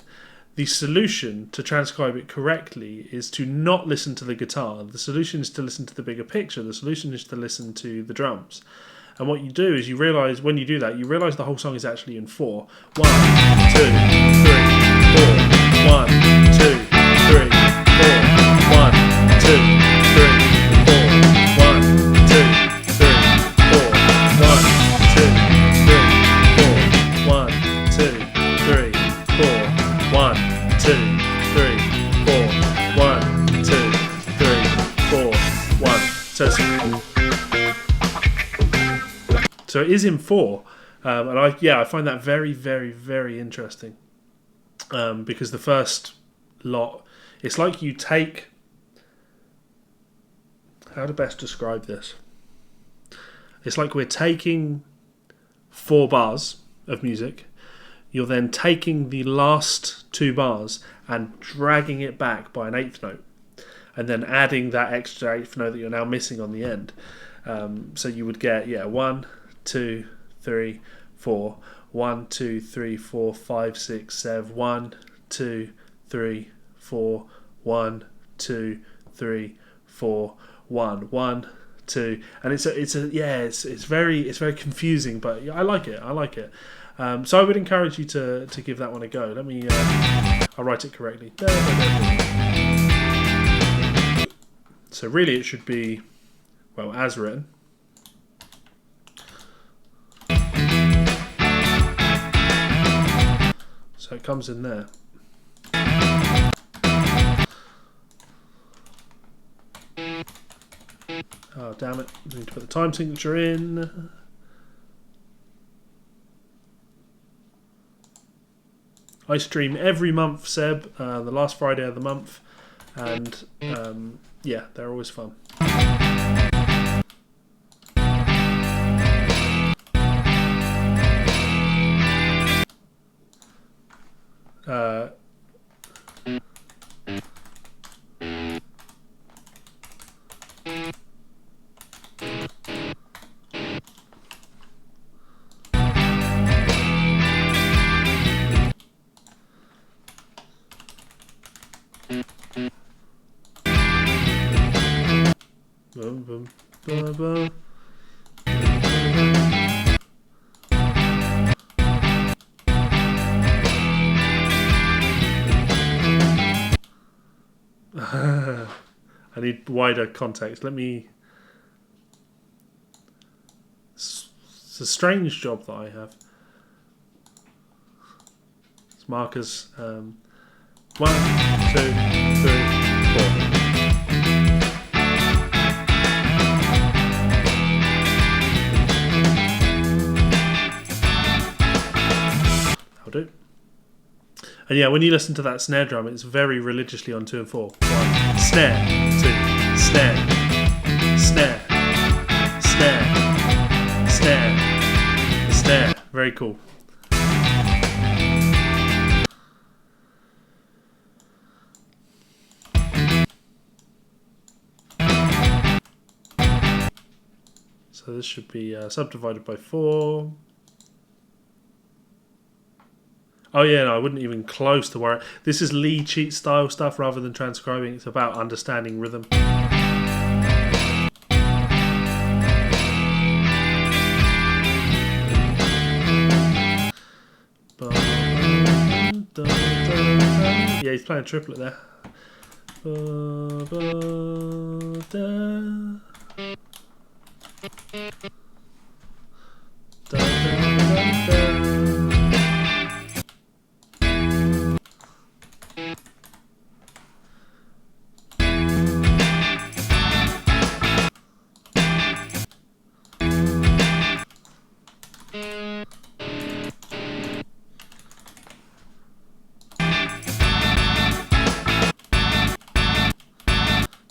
The solution to transcribe it correctly is to not listen to the guitar. The solution is to listen to the bigger picture. The solution is to listen to the drums. And what you do is you realise, when you do that, you realise the whole song is actually in 4. 1, 2, 3, 4. 1, 2, 3, 4. 1, 2, 3, 4. 1, 2, 3, 4. 1, 2, 3, 4. 1, 2, 3, 4. 1, 2, 3, 4. 1, 2, 3, 4. 1. So it is in 4, and I find that very, very, very interesting, because the first lot, it's like you take, how to best describe this? It's like we're taking 4 bars, of music, you're then taking the last 2 bars and dragging it back by an 8th note, and then adding that extra 8th note that you're now missing on the end. So you would get 1, 2, 3, 4, 1, 2, 3, 4, 5, 6, 7, 1, 2, 3, 4, 1, 2, 3, 4, 1, 1, 2, and it's very confusing, but I like it. So I would encourage you to give that one a go. Let me I'll write it correctly. So really it should be, well, as written. So it comes in there. Oh, damn it. I need to put the time signature in. I stream every month, Seb, the last Friday of the month. And, yeah, they're always fun. Boom, boom, boom, boom. I need wider context. Let me... It's a strange job that I have. It's markers. 1, 2, 3, 4. Do. And yeah, when you listen to that snare drum, it's very religiously on 2 and 4. 1, snare, 2, snare, snare, snare, snare, snare. Very cool. So this should be subdivided by 4. Oh yeah, no, I wouldn't even close to where... This is lead sheet style stuff rather than transcribing. It's about understanding rhythm. Yeah, he's playing a triplet there.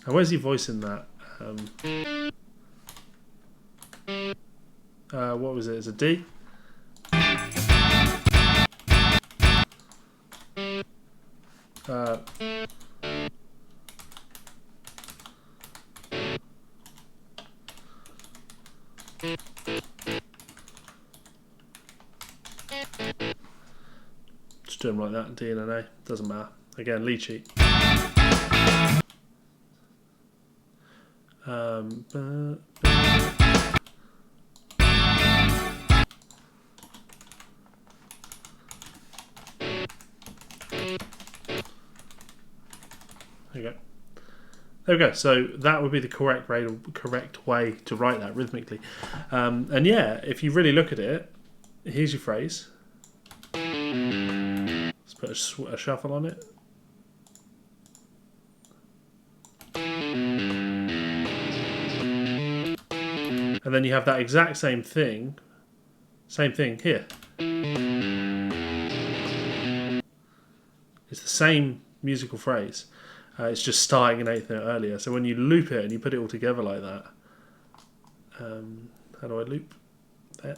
Now, where's he voicing that? What was it? Is it D? Just do them like that, D and an A. Doesn't matter. Again, lead sheet. There you go. There we go. So that would be the correct way to write that rhythmically. And yeah, if you really look at it, here's your phrase. Let's put a shuffle on it. And then you have that exact same thing here. It's the same musical phrase. It's just starting an 8th note earlier. So when you loop it and you put it all together like that, how do I loop? There.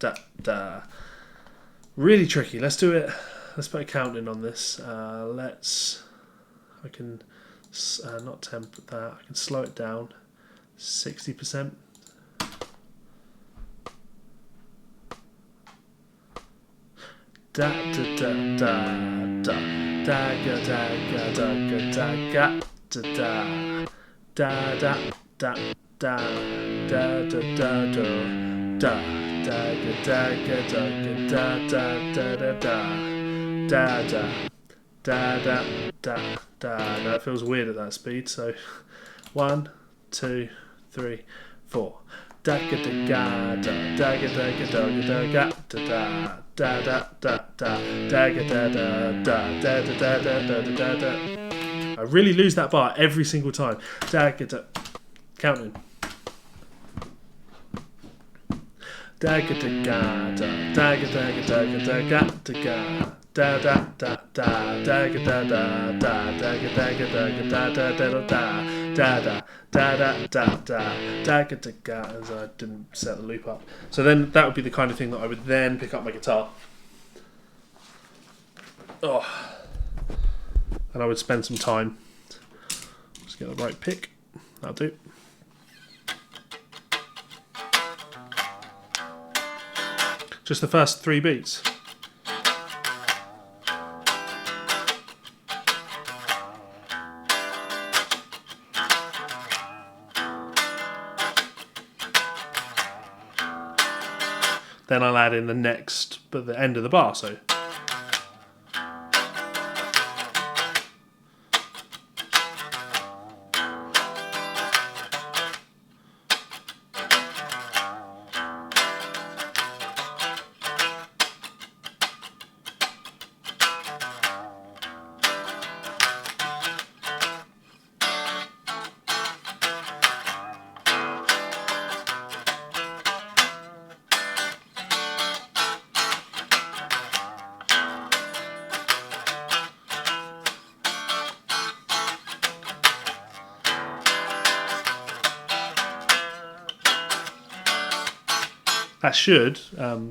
da da. Really tricky. Let's do it. Let's put a count in on this. I can not temp that. I can slow it down. 60%. Da da da da da da ga da ga da ga da ga da da da da da da da da da da da ga da ga da ga da da da da da da da da da da. That feels weird at that speed. So 1, 2, 3, 4. Da ga da ga da da ga da ga da ga da da da da da da da ga da da da da da da da da da. I really lose that bar every single time. Da ga da. Counting. Da ga da ga da da ga da ga da ga da ga da ga. Da da da da da ga da da da da ga da ga da ga da da da da da da da da da da ga da ga, as I didn't set the loop up. So then that would be the kind of thing that I would then pick up my guitar. Oh, and I would spend some time. Just get the right pick. That'll do. Just the first 3 beats. Then I'll add in the next, but the end of the bar. So.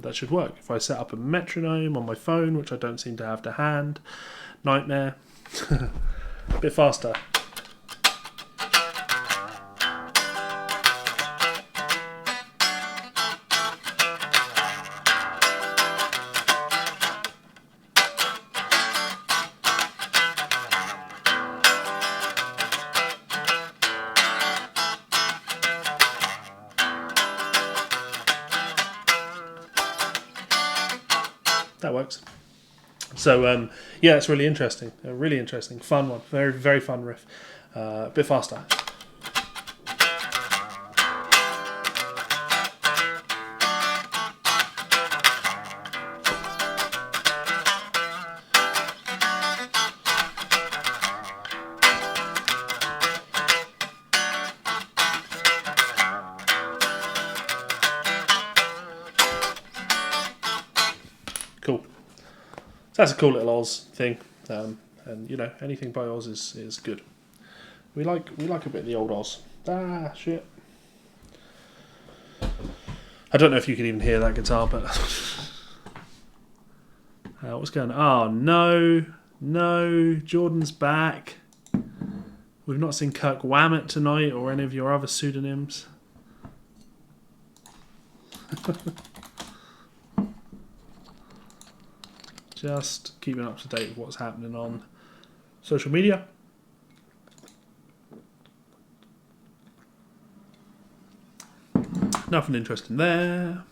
That should work. If I set up a metronome on my phone, which I don't seem to have to hand, nightmare. A bit faster. That works. So yeah, it's really interesting. A really interesting, fun one. Very, very fun riff. A bit faster. Cool. So that's a cool little Oz thing, and you know, anything by Oz is good. We like a bit of the old Oz. Ah, shit. I don't know if you can even hear that guitar, but what's going on? Oh no, Jordan's back. We've not seen Kirk Wammett tonight or any of your other pseudonyms. Just keeping up to date with what's happening on social media. Nothing interesting there.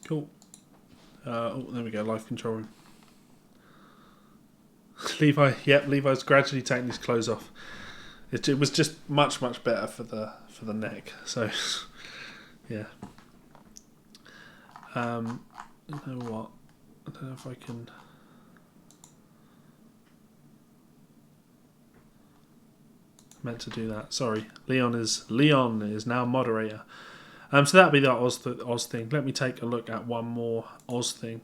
Cool. Oh, there we go. Live control room. Levi's gradually taking his clothes off. It was just much better for the neck. So yeah. You know what? I don't know if I can. Meant to do that. Sorry, Leon is now moderator. So that'll be that Oz thing. Let me take a look at one more Oz thing.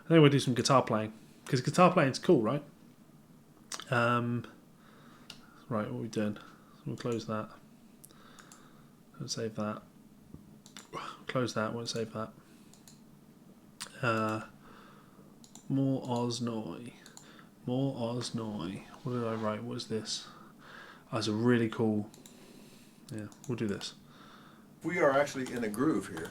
I think we'll do some guitar playing. because guitar playing's cool, right? Right, what are we doing? We'll close that. Won't save that. Close that. Won't save that. More Osnoy. More Osnoy. What did I write? What is this? Oh, it's a really cool. Yeah, we'll do this. We are actually in a groove here.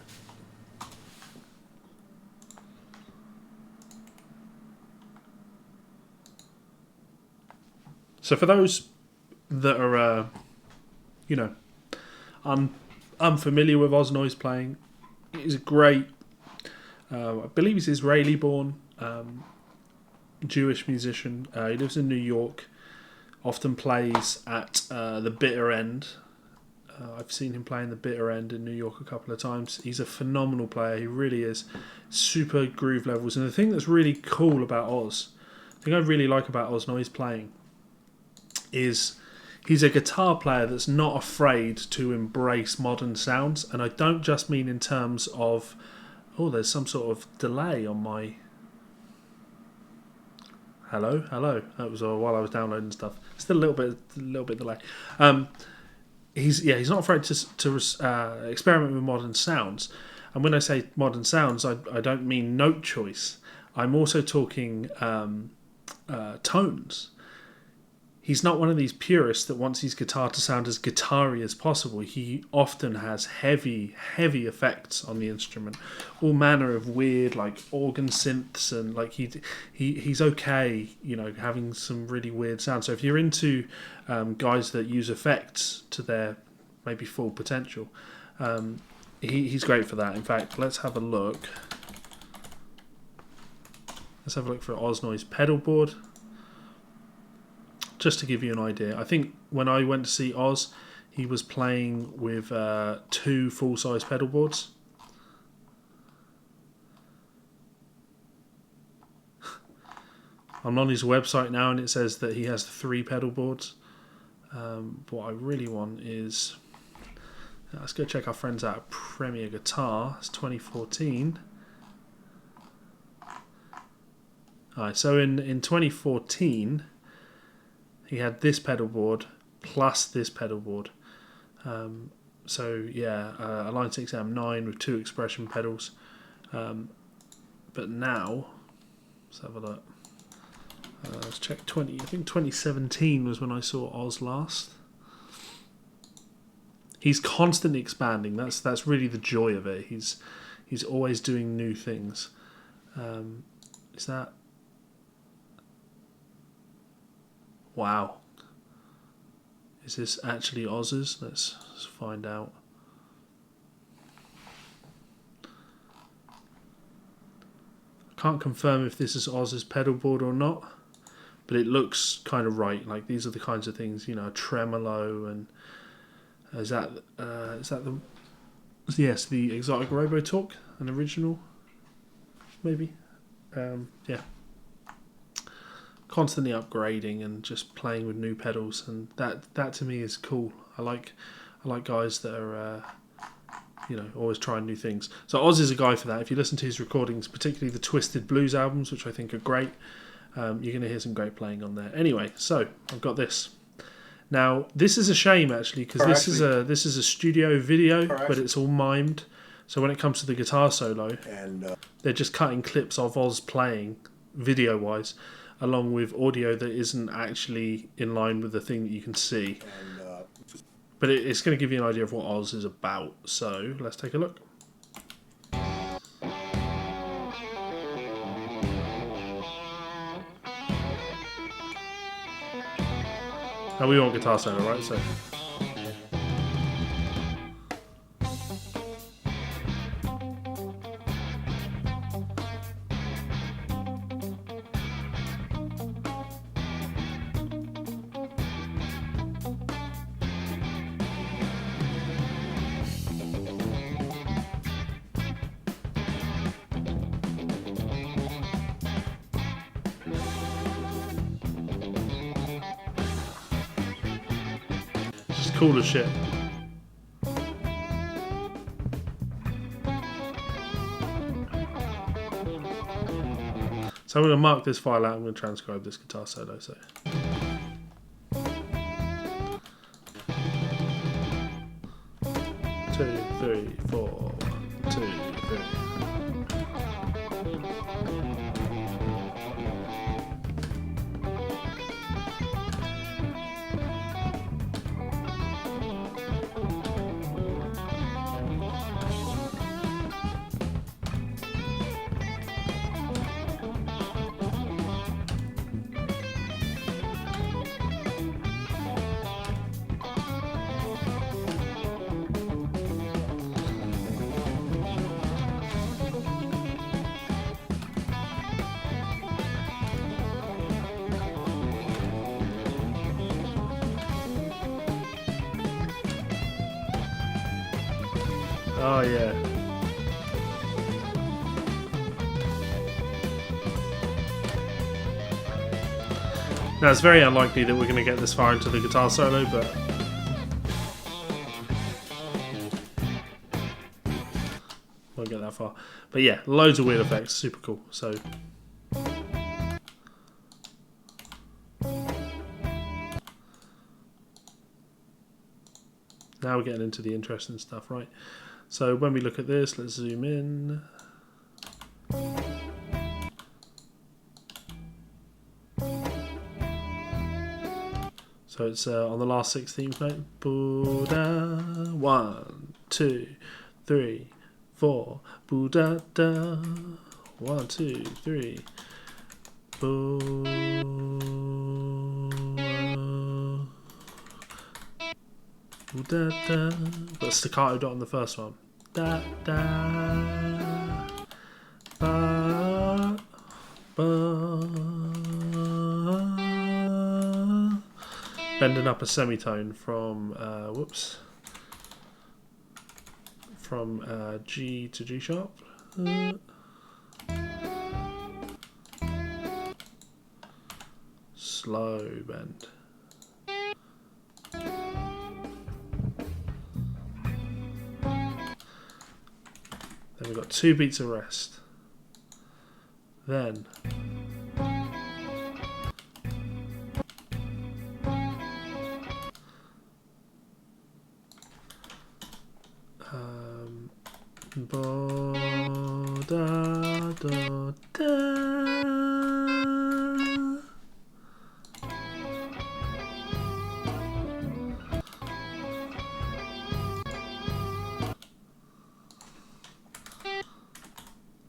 So for those that are, unfamiliar with Osnoy's playing, he's a great, I believe he's Israeli-born, Jewish musician. He lives in New York, often plays at the Bitter End. I've seen him play in the Bitter End in New York a couple of times. He's a phenomenal player. He really is. Super groove levels. And the thing that's really cool about Oz, the thing I really like about Osnoy's playing, is he's a guitar player that's not afraid to embrace modern sounds. And I don't just mean in terms of, there's some sort of delay on my... Hello. That was while I was downloading stuff. Still a little bit delay. He's not afraid to experiment with modern sounds. And when I say modern sounds, I don't mean note choice. I'm also talking tones. He's not one of these purists that wants his guitar to sound as guitar-y as possible. He often has heavy effects on the instrument, all manner of weird like organ synths, and like he's okay, having some really weird sounds. So if you're into guys that use effects to their maybe full potential, he's great for that. In fact, let's have a look. Let's have a look for Osnoy's pedal board. Just to give you an idea, I think when I went to see Oz, he was playing with 2 full-size pedal boards. I'm on his website now, and it says that he has 3 pedal boards. What I really want is... let's go check our friends out at Premier Guitar. It's 2014. Alright, so in 2014... he had this pedal board plus this pedal board. A Line 6 M9 with 2 expression pedals. But now, let's have a look. Let's check I think 2017 was when I saw Oz last. He's constantly expanding. That's really the joy of it. He's always doing new things. Is that... Wow. Is this actually Oz's? Let's find out. I can't confirm if this is Oz's pedal board or not, but it looks kind of right. Like these are the kinds of things, a tremolo, and is that the... Yes, the Exotic Robotalk, an original, maybe. Yeah. Constantly upgrading and just playing with new pedals, and that to me is cool. I like guys that are always trying new things. So Oz is a guy for that. If you listen to his recordings, particularly the Twisted Blues albums, which I think are great, you're going to hear some great playing on there. Anyway, so I've got this. Now this is a shame actually, because this is a studio video, but it's all mimed. So when it comes to the guitar solo, they're just cutting clips of Oz playing video wise, along with audio that isn't actually in line with the thing that you can see. But it's going to give you an idea of what Oz is about. So let's take a look. Now we want guitar solo, right? So. Cool as shit. So I'm going to mark this file out. I'm going to transcribe this guitar solo. So. 2, 3, 4, 1, 2, 3. Oh yeah. Now it's very unlikely that we're going to get this far into the guitar solo, but won't get that far. But yeah, loads of weird effects, super cool. So now we're getting into the interesting stuff, right? So when we look at this, let's zoom in. So it's on the last 16th note. Buddha, 1, 2, 3, 4. Buddha, 1, 2, 3. Buddha. Got a staccato dot on the first one. Da da. Ba ba. Bending up a semitone from from G to G sharp. Slow bend. Then we've got 2 beats of rest. Then bo da da da.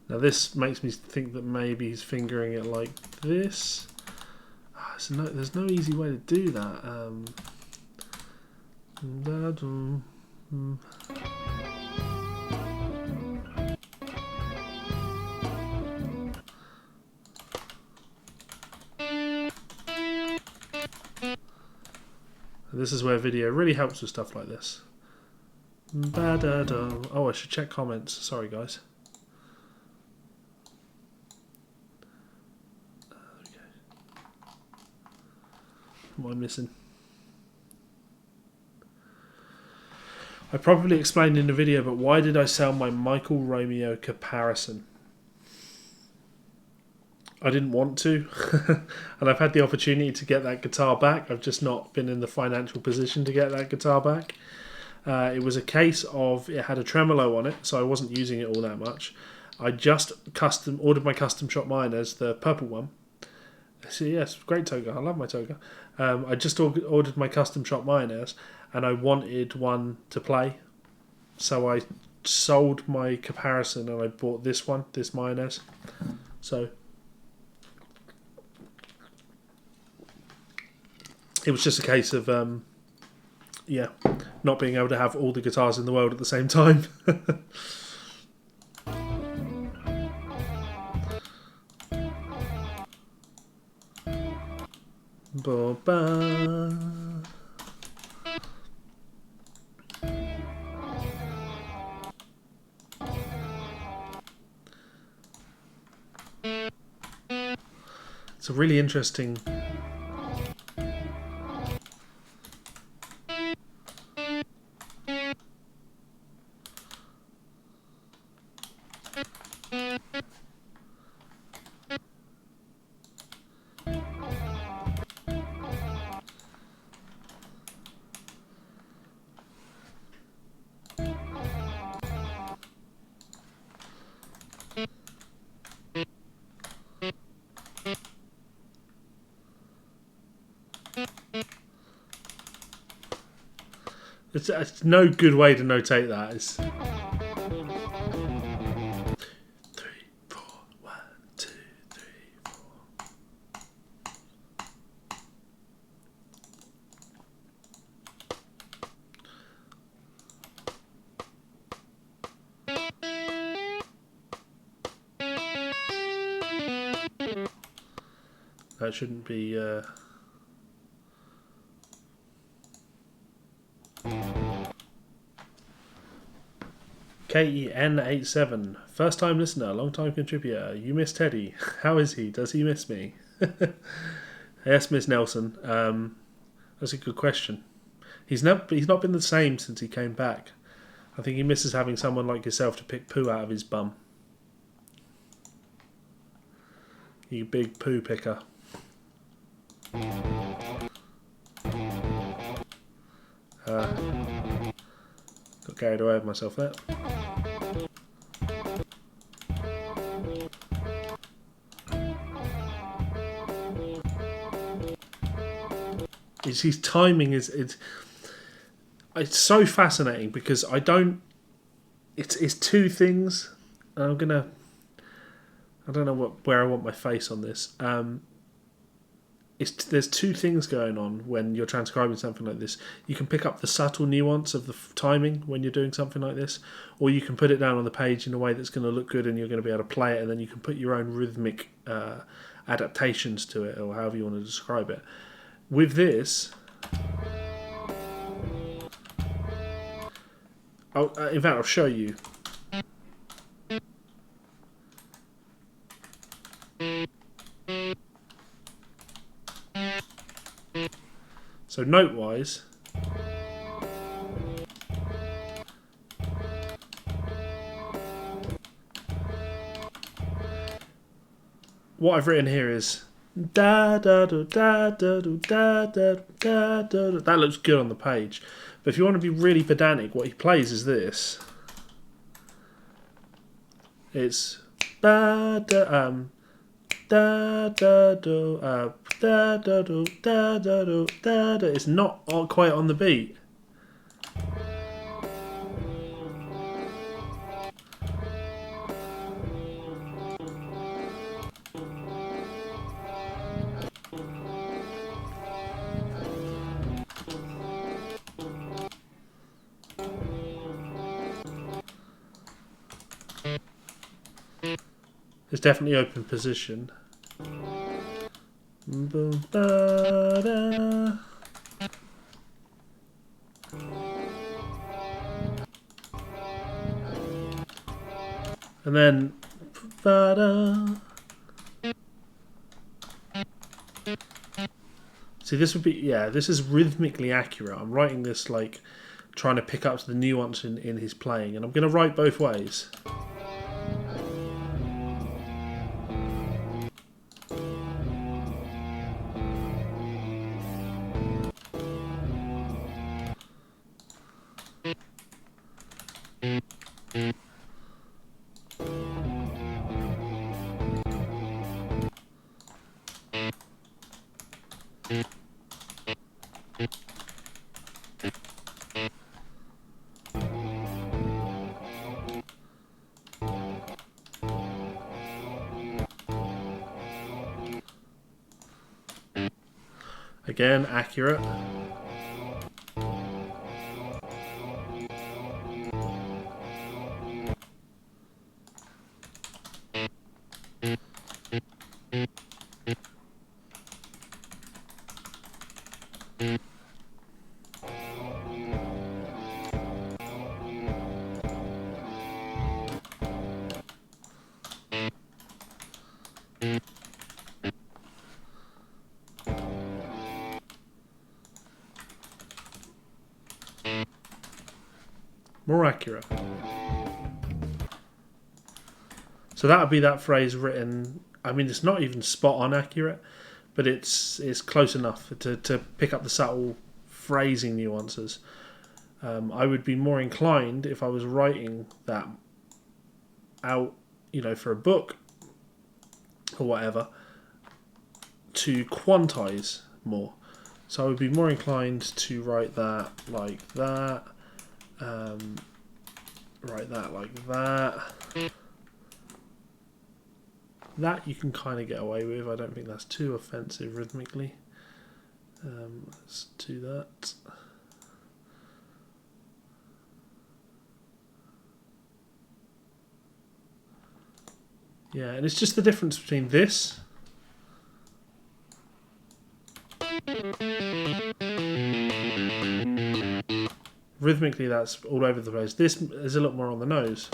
Now this makes me think that maybe he's fingering it like this. So there's no easy way to do that. This is where video really helps with stuff like this. Oh, I should check comments. Sorry, guys. What am I missing? I probably explained in the video, but why did I sell my Michael Romeo comparison? I didn't want to, and I've had the opportunity to get that guitar back. I've just not been in the financial position to get that guitar back. It was a case of it had a tremolo on it, so I wasn't using it all that much. I just ordered my custom shop miners, the purple one. So yes, great Toga. I love my Toga. I just ordered my custom shop miners, and I wanted one to play, so I sold my comparison and I bought this one, this miners. So it was just a case of yeah, not being able to have all the guitars in the world at the same time. Ba-ba. It's a really interesting It's no good way to notate that. It's 3, 4, 1, 2, 3, 4. That shouldn't be. KEN87, first time listener, long time contributor. You miss Teddy. How is he? Does he miss me? Yes, Miss Nelson. That's a good question. He's not been the same since he came back. I think he misses having someone like yourself to pick poo out of his bum. You big poo picker. Got carried away with myself there. His timing is it's so fascinating because I don't. It's two things. I don't know where I want my face on this. There's two things going on when you're transcribing something like this. You can pick up the subtle nuance of the timing when you're doing something like this, or you can put it down on the page in a way that's going to look good and you're going to be able to play it, and then you can put your own rhythmic adaptations to it, or however you want to describe it. With this, in fact, I'll show you. So note-wise, what I've written here is da da da da da da da da da. That looks good on the page, but if you want to be really pedantic, what he plays is this. It's ba da da da do da da do da da do da da. It's not quite on the beat. It's definitely open position. And then see, this would be, yeah, this is rhythmically accurate. I'm writing this like trying to pick up the nuance in his playing, and I'm going to write both ways. Again, accurate. More accurate. So that would be that phrase written. I mean, it's not even spot on accurate, but it's close enough to pick up the subtle phrasing nuances. I would be more inclined if I was writing that out, for a book or whatever, to quantize more. So I would be more inclined to write that like that, write that like that. That you can kind of get away with. I don't think that's too offensive rhythmically. Let's do that. Yeah, and it's just the difference between this rhythmically, that's all over the place. This is a lot more on the nose.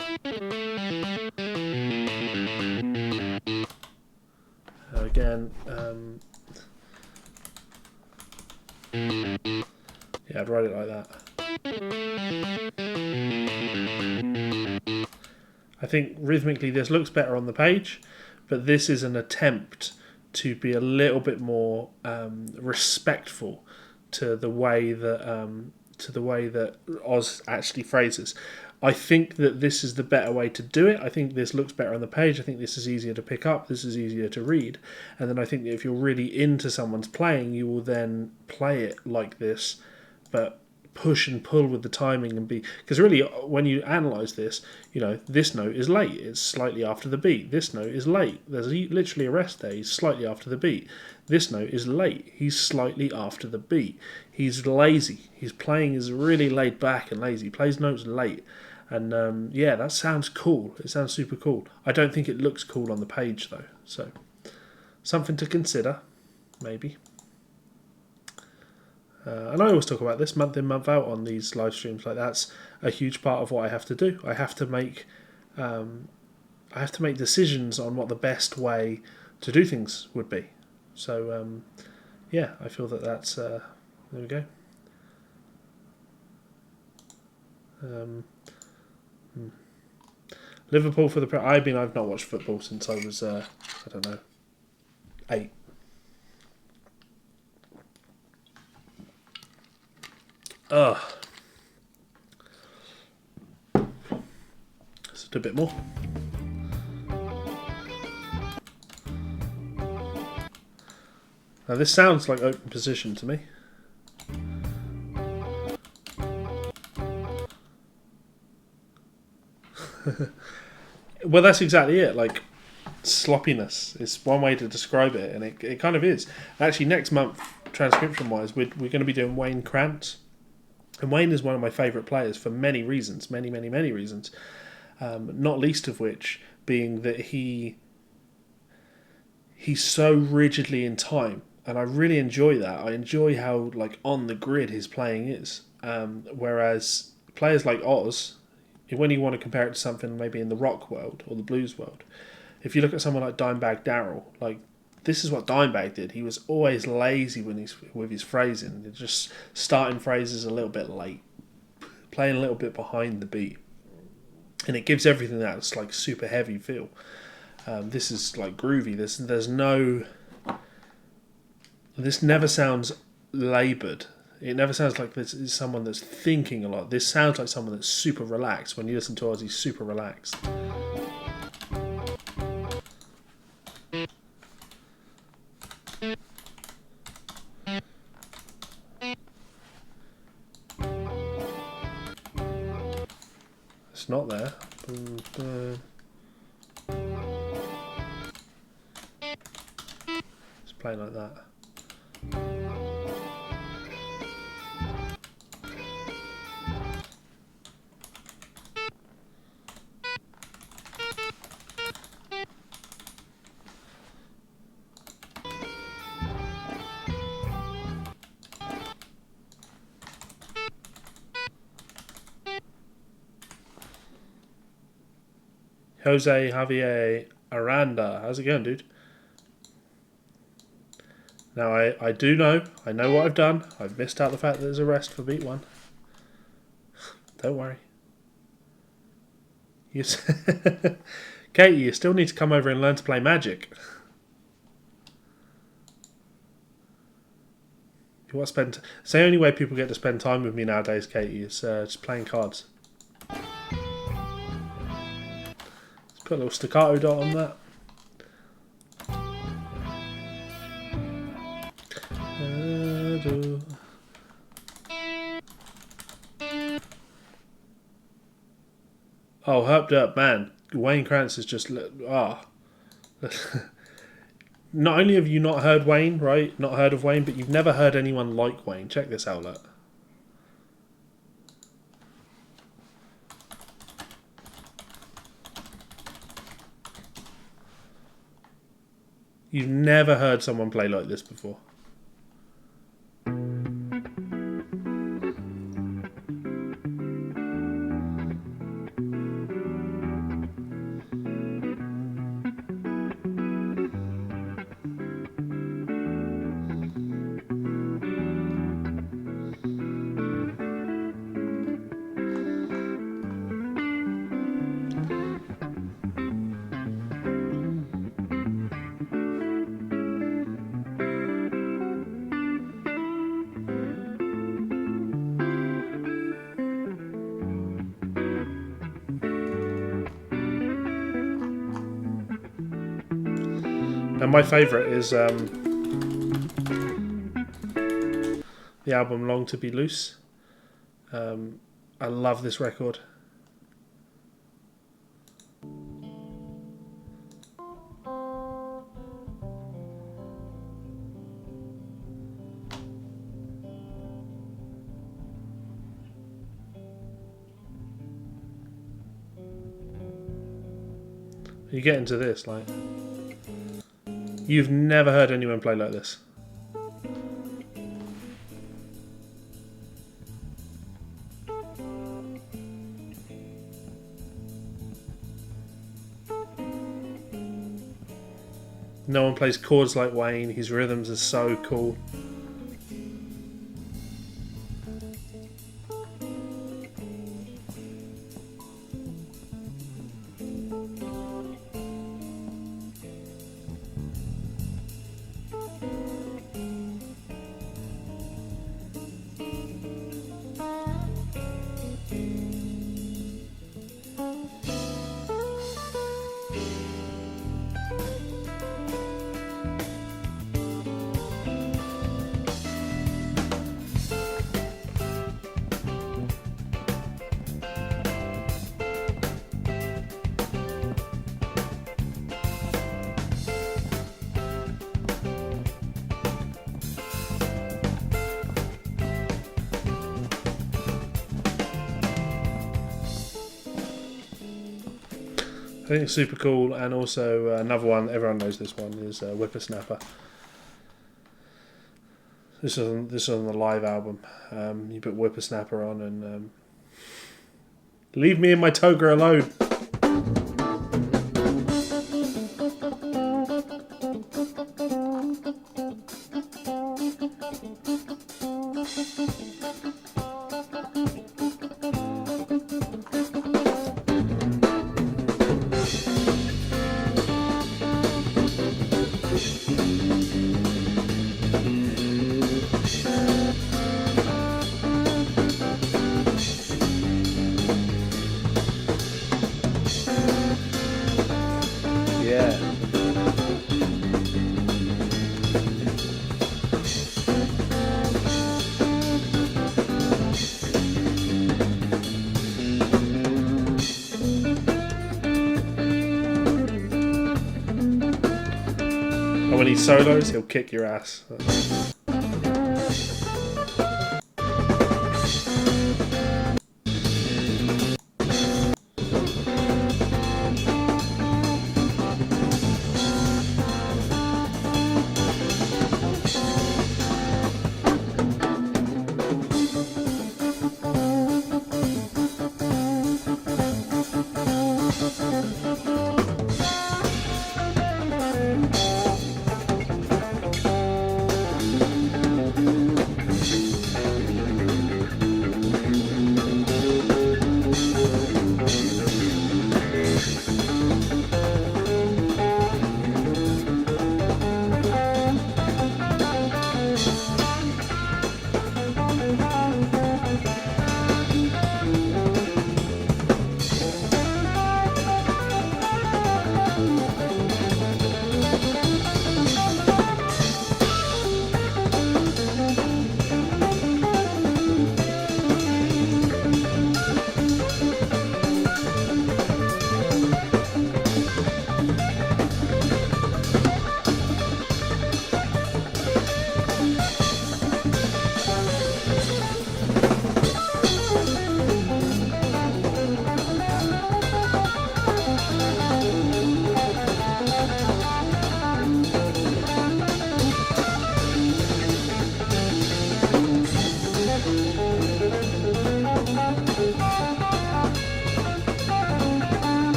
Again, yeah, I'd write it like that. I think rhythmically this looks better on the page, but this is an attempt to be a little bit more respectful to the way that Oz actually phrases. I think that this is the better way to do it. I think this looks better on the page. I think this is easier to pick up. This is easier to read. And then I think that if you're really into someone's playing, you will then play it like this, but push and pull with the timing and be... Because really, when you analyse this, you know, this note is late. It's slightly after the beat. This note is late. There's literally a rest there. He's slightly after the beat. This note is late. He's slightly after the beat. He's lazy. His playing is really laid back and lazy. He plays notes late. And yeah, that sounds cool. It sounds super cool. I don't think it looks cool on the page though. So something to consider, maybe. And I always talk about this month in, month out on these live streams. Like that's a huge part of what I have to do. I have to make decisions on what the best way to do things would be. So yeah, I feel that that's there we go. Liverpool for the... I've not watched football since I was, I don't know, 8. Ugh. Just a bit more. Now this sounds like open position to me. Well, that's exactly it. Like, sloppiness is one way to describe it, and it kind of is. Actually, next month, transcription-wise, we're going to be doing Wayne Krantz. And Wayne is one of my favourite players for many reasons, many reasons. Not least of which being that he's so rigidly in time, and I really enjoy that. I enjoy how like on the grid his playing is. Whereas players like Oz, when you want to compare it to something maybe in the rock world or the blues world, if you look at someone like Dimebag Darrell, like this is what Dimebag did. He was always lazy with his phrasing, just starting phrases a little bit late, playing a little bit behind the beat, and it gives everything that's like super heavy feel. This is like groovy. This never sounds laboured. It never sounds like this is someone that's thinking a lot. This sounds like someone that's super relaxed. When you listen to Oz, he's super relaxed. It's not there. It's playing like that. Jose Javier Aranda. How's it going, dude? Now, I do know. I know what I've done. I've missed out the fact that there's a rest for beat 1. Don't worry. Katie, you still need to come over and learn to play Magic. You want to spend... It's the only way people get to spend time with me nowadays, Katie, is just playing cards. Put a little staccato dot on that. Oh, herped up, man. Wayne Krantz is just... Not only have you not heard Wayne, right? Not heard of Wayne, but you've never heard anyone like Wayne. Check this out, look. You've never heard someone play like this before. And my favourite is the album Long to Be Loose. I love this record. You get into this, like... You've never heard anyone play like this. No one plays chords like Wayne. His rhythms are so cool. I think it's super cool, and also another one, everyone knows this one, is Whippersnapper. This is on the live album. You put Whippersnapper on and leave me in my toga alone. When he solos, he'll kick your ass.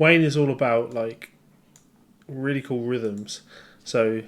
Wayne is all about like really cool rhythms. So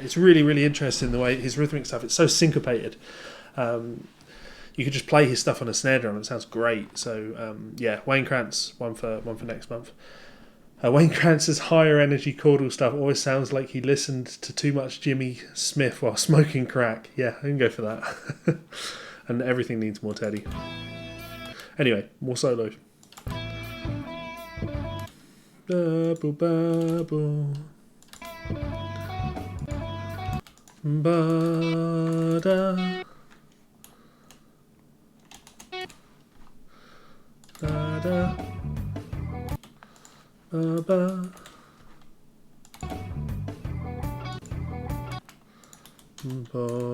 it's really, really interesting the way his rhythmic stuff. It's so syncopated. You could just play his stuff on a snare drum. It sounds great. So yeah, Wayne Krantz, one for next month. Wayne Krantz's higher energy chordal stuff always sounds like he listened to too much Jimmy Smith while smoking crack. Yeah, I can go for that. And everything needs more Teddy. Anyway, more solo. Bubble, bubble. Ba-da. Da-da. Ba-ba. Ba-da.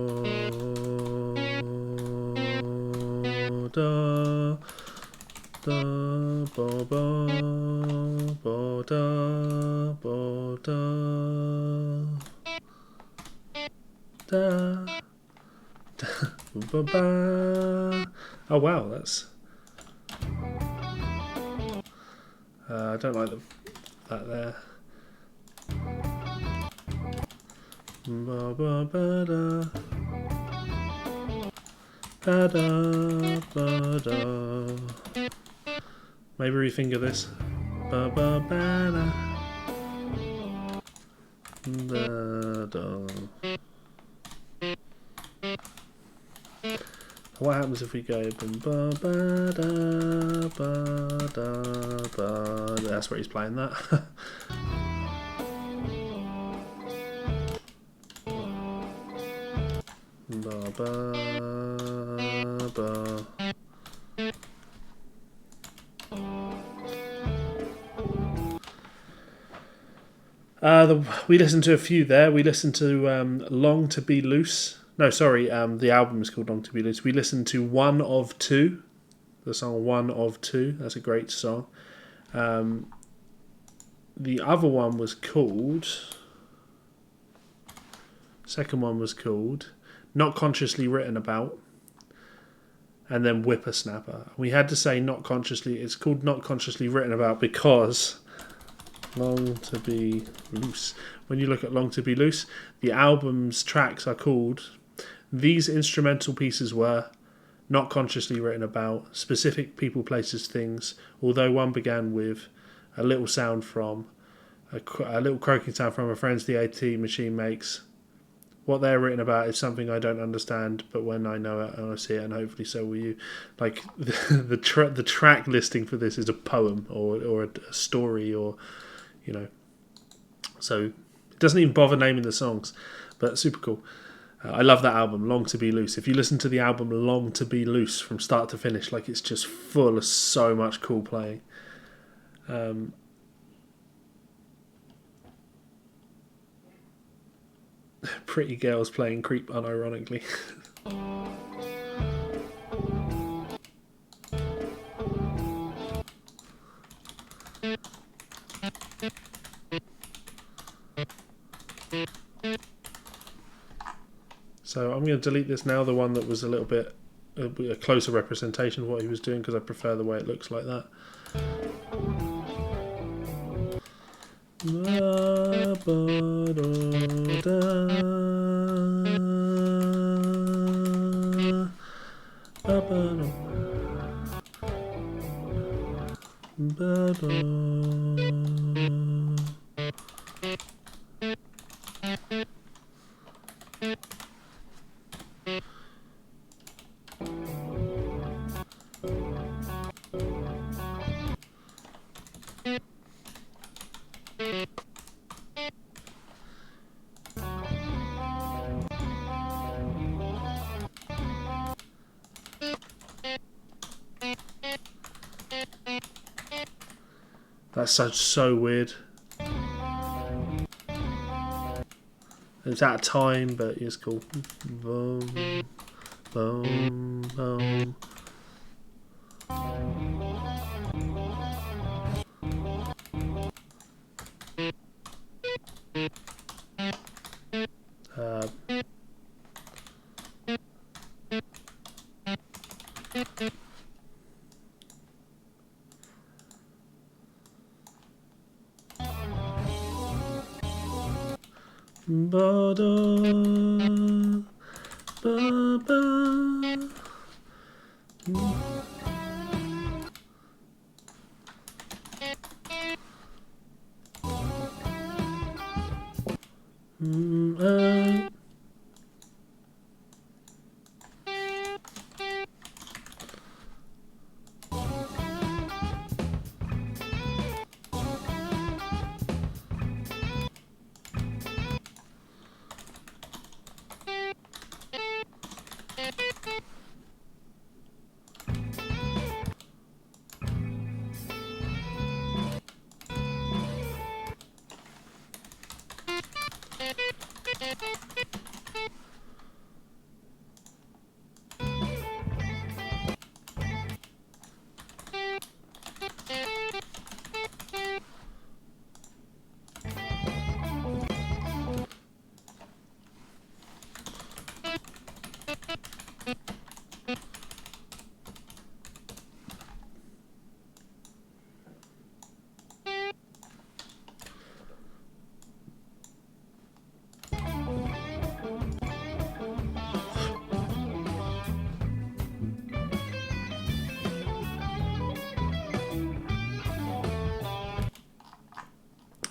Da, ba-ba. Ba-da. Ba-da. Da. Da. Ba-ba. Oh wow, that's... I don't like that there. Ba ba ba da. Ba da ba da. Maybe refinger this. Ba ba ba da. Da da. What happens if we go ba ba da ba da ba? That's where he's playing that. Ba ba ba. We listened to a few there. We listened to "Long to Be Loose." No, sorry. The album is called "Long to Be Loose." We listened to "One of Two," the song "One of Two." That's a great song. The other one was called. Second one was called "Not Consciously Written About," and then "Whippersnapper." We had to say "not consciously." It's called "Not Consciously Written About" because "Long to Be Loose." When you look at "Long to Be Loose," the album's tracks are called. These instrumental pieces were not consciously written about, specific people, places, things, although one began with a little sound from, a little croaking sound from a friend's the AT machine makes. What they're written about is something I don't understand, but when I know it and I see it, and hopefully so will you. Like, the track listing for this is a poem or a story or, you know. So, it doesn't even bother naming the songs, but super cool. I love that album, Long to Be Loose. If you listen to the album Long to Be Loose from start to finish, like it's just full of so much cool playing. Pretty girls playing Creep unironically. So I'm going to delete this now, the one that was a little bit a closer representation of what he was doing, because I prefer the way it looks like that. That's so weird. It's out of time, but it's cool. Boom, boom, boom. Ba-da, ba-ba.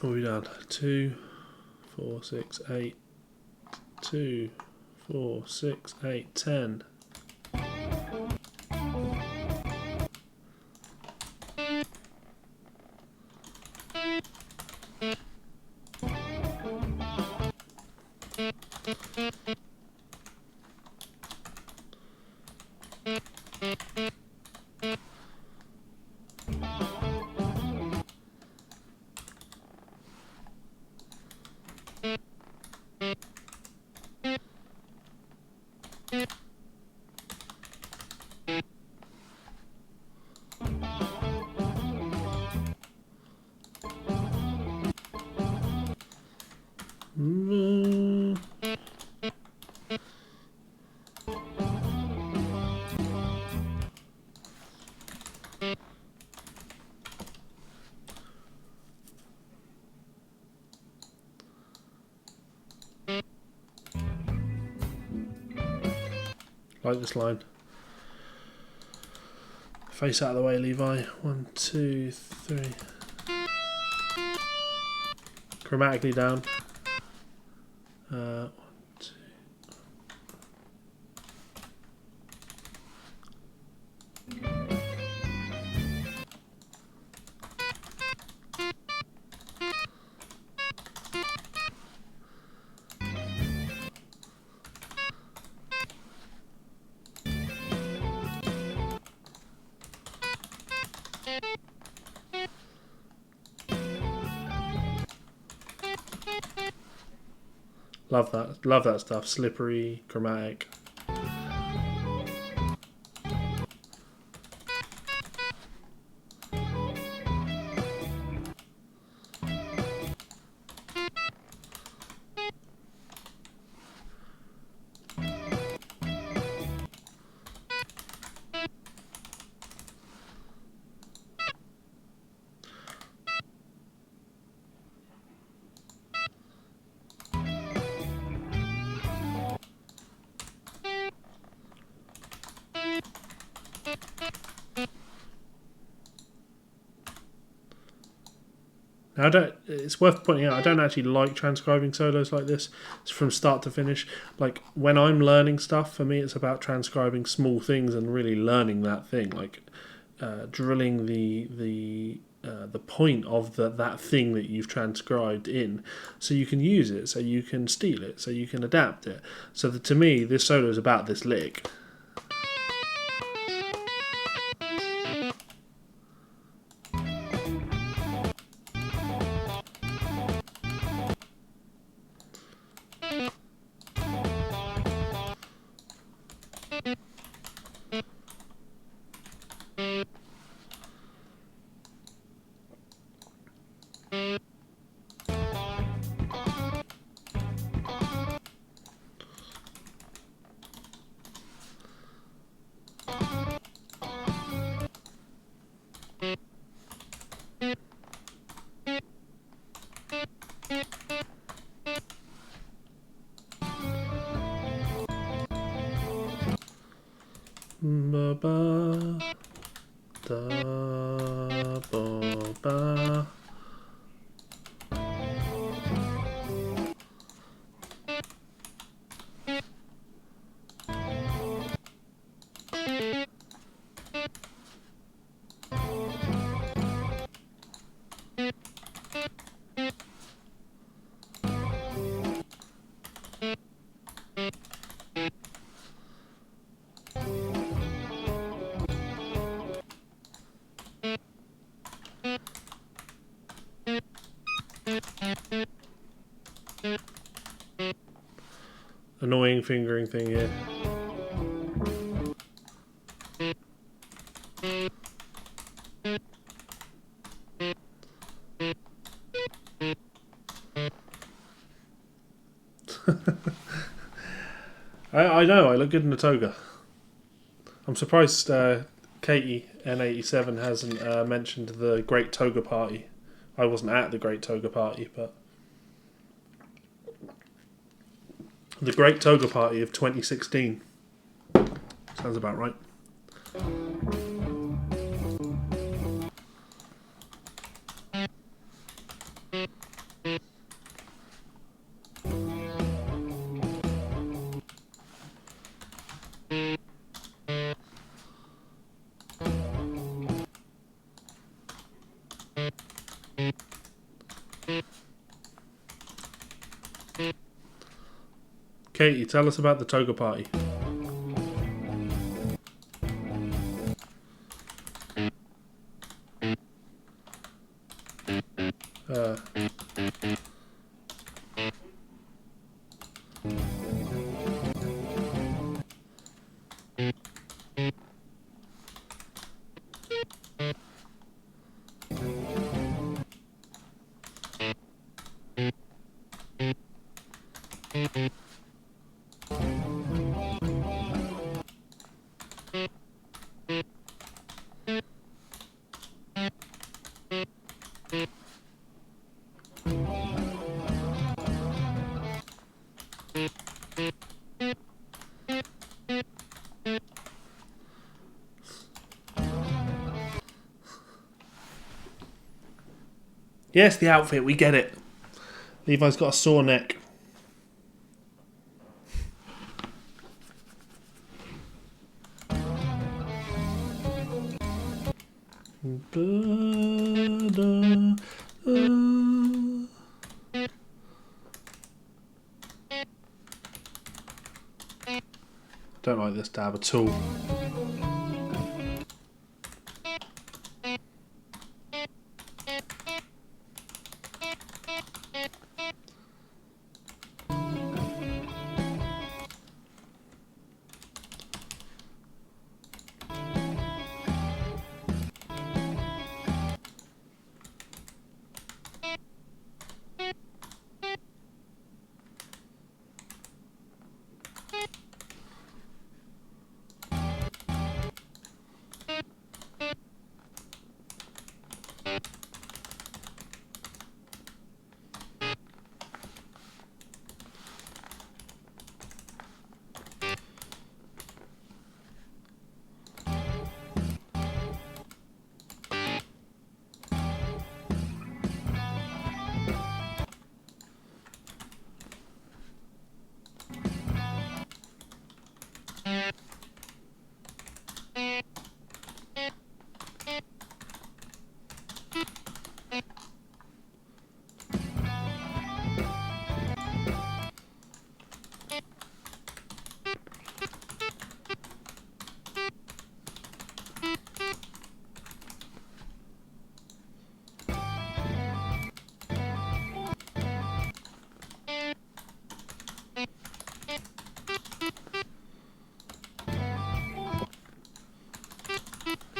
What have we done? 2, 4, 6, 8. 2, 4, 6, 8, 10. Like this line. Face out of the way, Levi. 1, 2, 3. Chromatically down. 1, 2. Love that stuff. Slippery, chromatic. Now, it's worth pointing out, I don't actually like transcribing solos like this. It's from start to finish. Like, when I'm learning stuff, for me, it's about transcribing small things and really learning that thing. Like, drilling the point of that thing that you've transcribed in, so you can use it, so you can steal it, so you can adapt it. So that, to me, this solo is about this lick. ba da ba ba. Annoying fingering thing here. I know, I look good in a toga. I'm surprised Katie N87 hasn't mentioned the Great Toga Party. I wasn't at the Great Toga Party, but the Great Toga Party of 2016. Sounds about right. Katie, tell us about the Toga Party. Yes, the outfit, we get it. Levi's got a sore neck. Don't like this dab at all.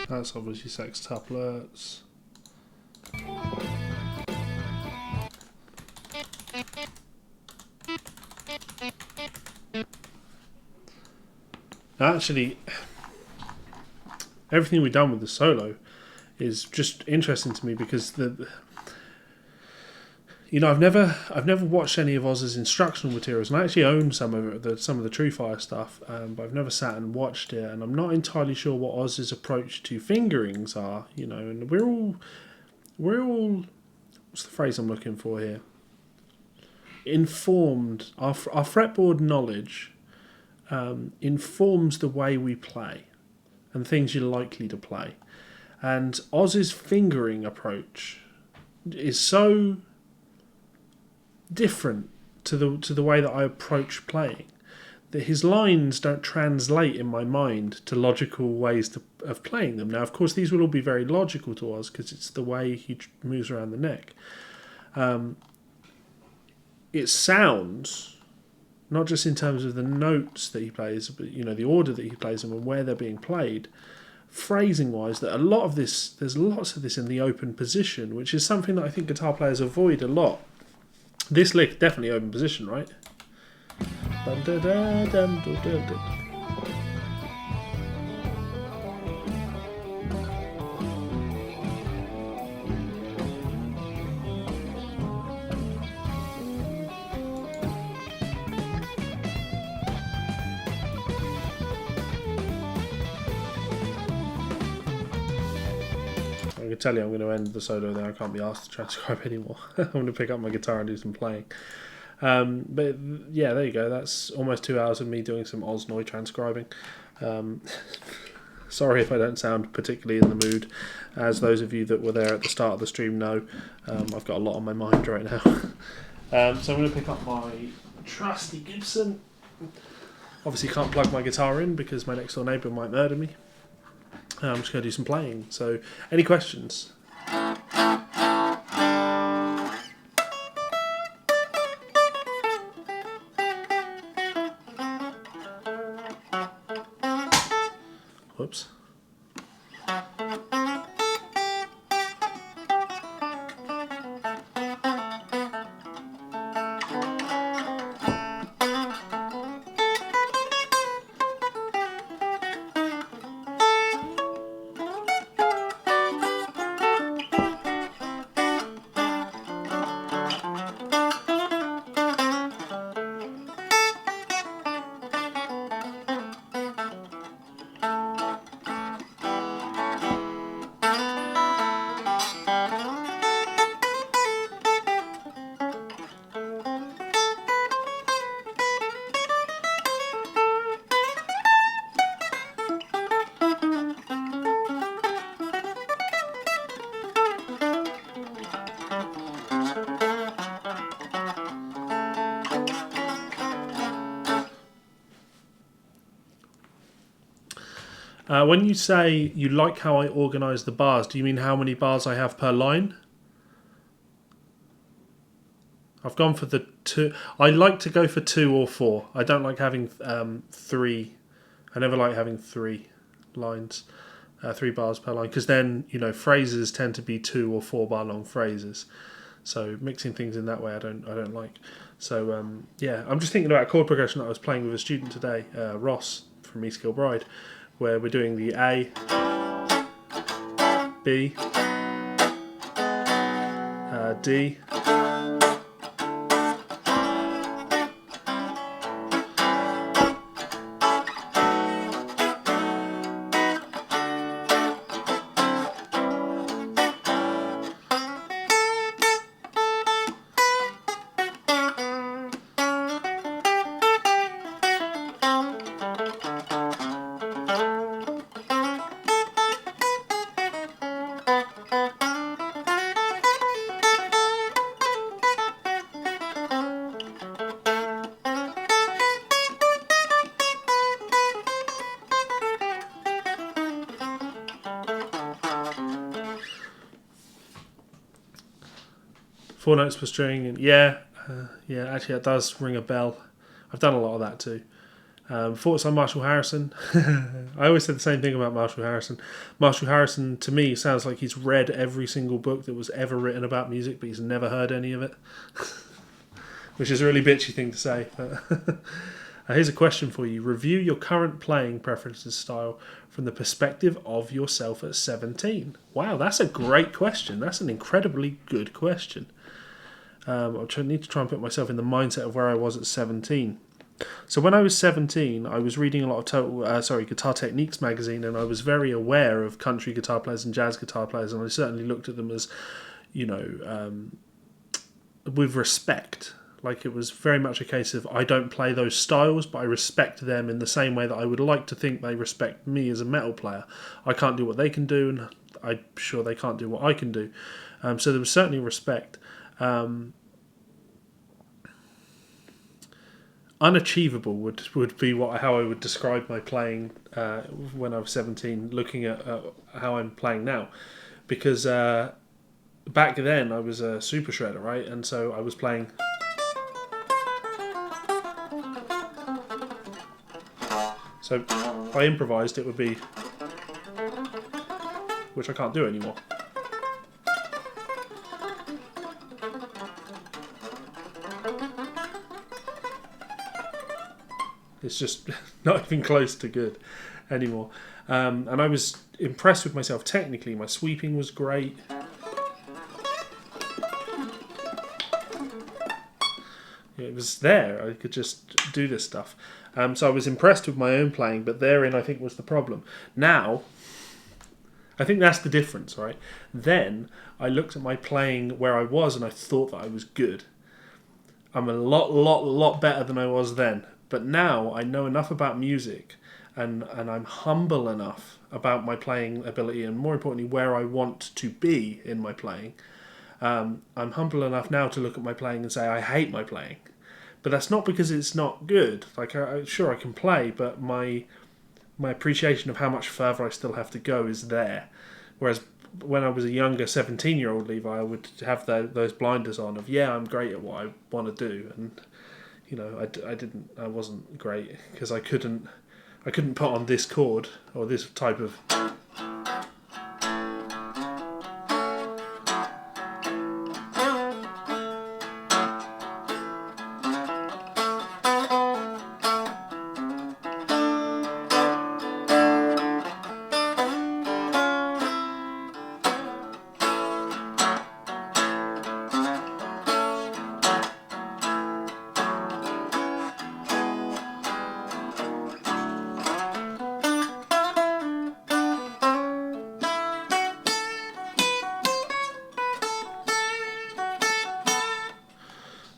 That's obviously sextuplets. Actually, everything we've done with the solo is just interesting to me because I've never watched any of Oz's instructional materials, and I actually own some of the True Fire stuff, but I've never sat and watched it, and I'm not entirely sure what Oz's approach to fingerings are. And we're all what's the phrase I'm looking for here? Informed. Our fretboard knowledge informs the way we play and things you're likely to play, and Oz's fingering approach is so different to the way that I approach playing that his lines don't translate in my mind to logical ways of playing them. Now, of course, these will all be very logical to Oz because it's the way he moves around the neck. It sounds, not just in terms of the notes that he plays, but the order that he plays them and where they're being played, phrasing wise, that there's lots of this in the open position, which is something that I think guitar players avoid a lot. This lick definitely open position, right? I can tell you I'm going to end the solo there. I can't be asked to transcribe anymore. I'm going to pick up my guitar and do some playing. But yeah, there you go. That's almost 2 hours of me doing some Oznoi transcribing. Sorry if I don't sound particularly in the mood. As those of you that were there at the start of the stream know, I've got a lot on my mind right now. So I'm going to pick up my trusty Gibson. Obviously can't plug my guitar in because my next door neighbour might murder me. I'm just going to do some playing. So, any questions? Whoops. When you say you like how I organise the bars, do you mean how many bars I have per line? I've gone for the 2. I like to go for 2 or 4. I don't like having 3. I never like having 3 lines, 3 bars per line, because then phrases tend to be 2 or 4 bar long phrases. So mixing things in that way, I don't like. So yeah, I'm just thinking about a chord progression that I was playing with a student today, Ross from East Kilbride, where we're doing the A, B, D, Four notes per string, and yeah, actually that does ring a bell. I've done a lot of that too. Thoughts on Marshall Harrison? I always said the same thing about Marshall Harrison. Marshall Harrison, to me, sounds like he's read every single book that was ever written about music, but he's never heard any of it. Which is a really bitchy thing to say. But here's a question for you. Review your current playing preferences style from the perspective of yourself at 17. Wow, that's a great question. That's an incredibly good question. need to try and put myself in the mindset of where I was at 17. So when I was 17, I was reading a lot of Guitar Techniques magazine, and I was very aware of country guitar players and jazz guitar players, and I certainly looked at them as, with respect. Like, it was very much a case of, I don't play those styles, but I respect them in the same way that I would like to think they respect me as a metal player. I can't do what they can do, and I'm sure they can't do what I can do. So there was certainly respect. Unachievable would be how I would describe my playing when I was 17, looking at how I'm playing now. Because back then I was a super shredder, right? And so I was playing... So if I improvised, it would be... which I can't do anymore. It's just not even close to good anymore. And I was impressed with myself technically. My sweeping was great. It was there. I could just do this stuff. So I was impressed with my own playing, but therein I think was the problem. Now, I think that's the difference, right? Then I looked at my playing where I was and I thought that I was good. I'm a lot better than I was then. But now I know enough about music, and I'm humble enough about my playing ability, and more importantly, where I want to be in my playing. I'm humble enough now to look at my playing and say I hate my playing. But that's not because it's not good. Like, sure, I can play, but my appreciation of how much further I still have to go is there. Whereas when I was a younger 17-year-old Levi, I would have those blinders on of, yeah, I'm great at what I want to do, and I wasn't great because I couldn't put on this chord or this type of...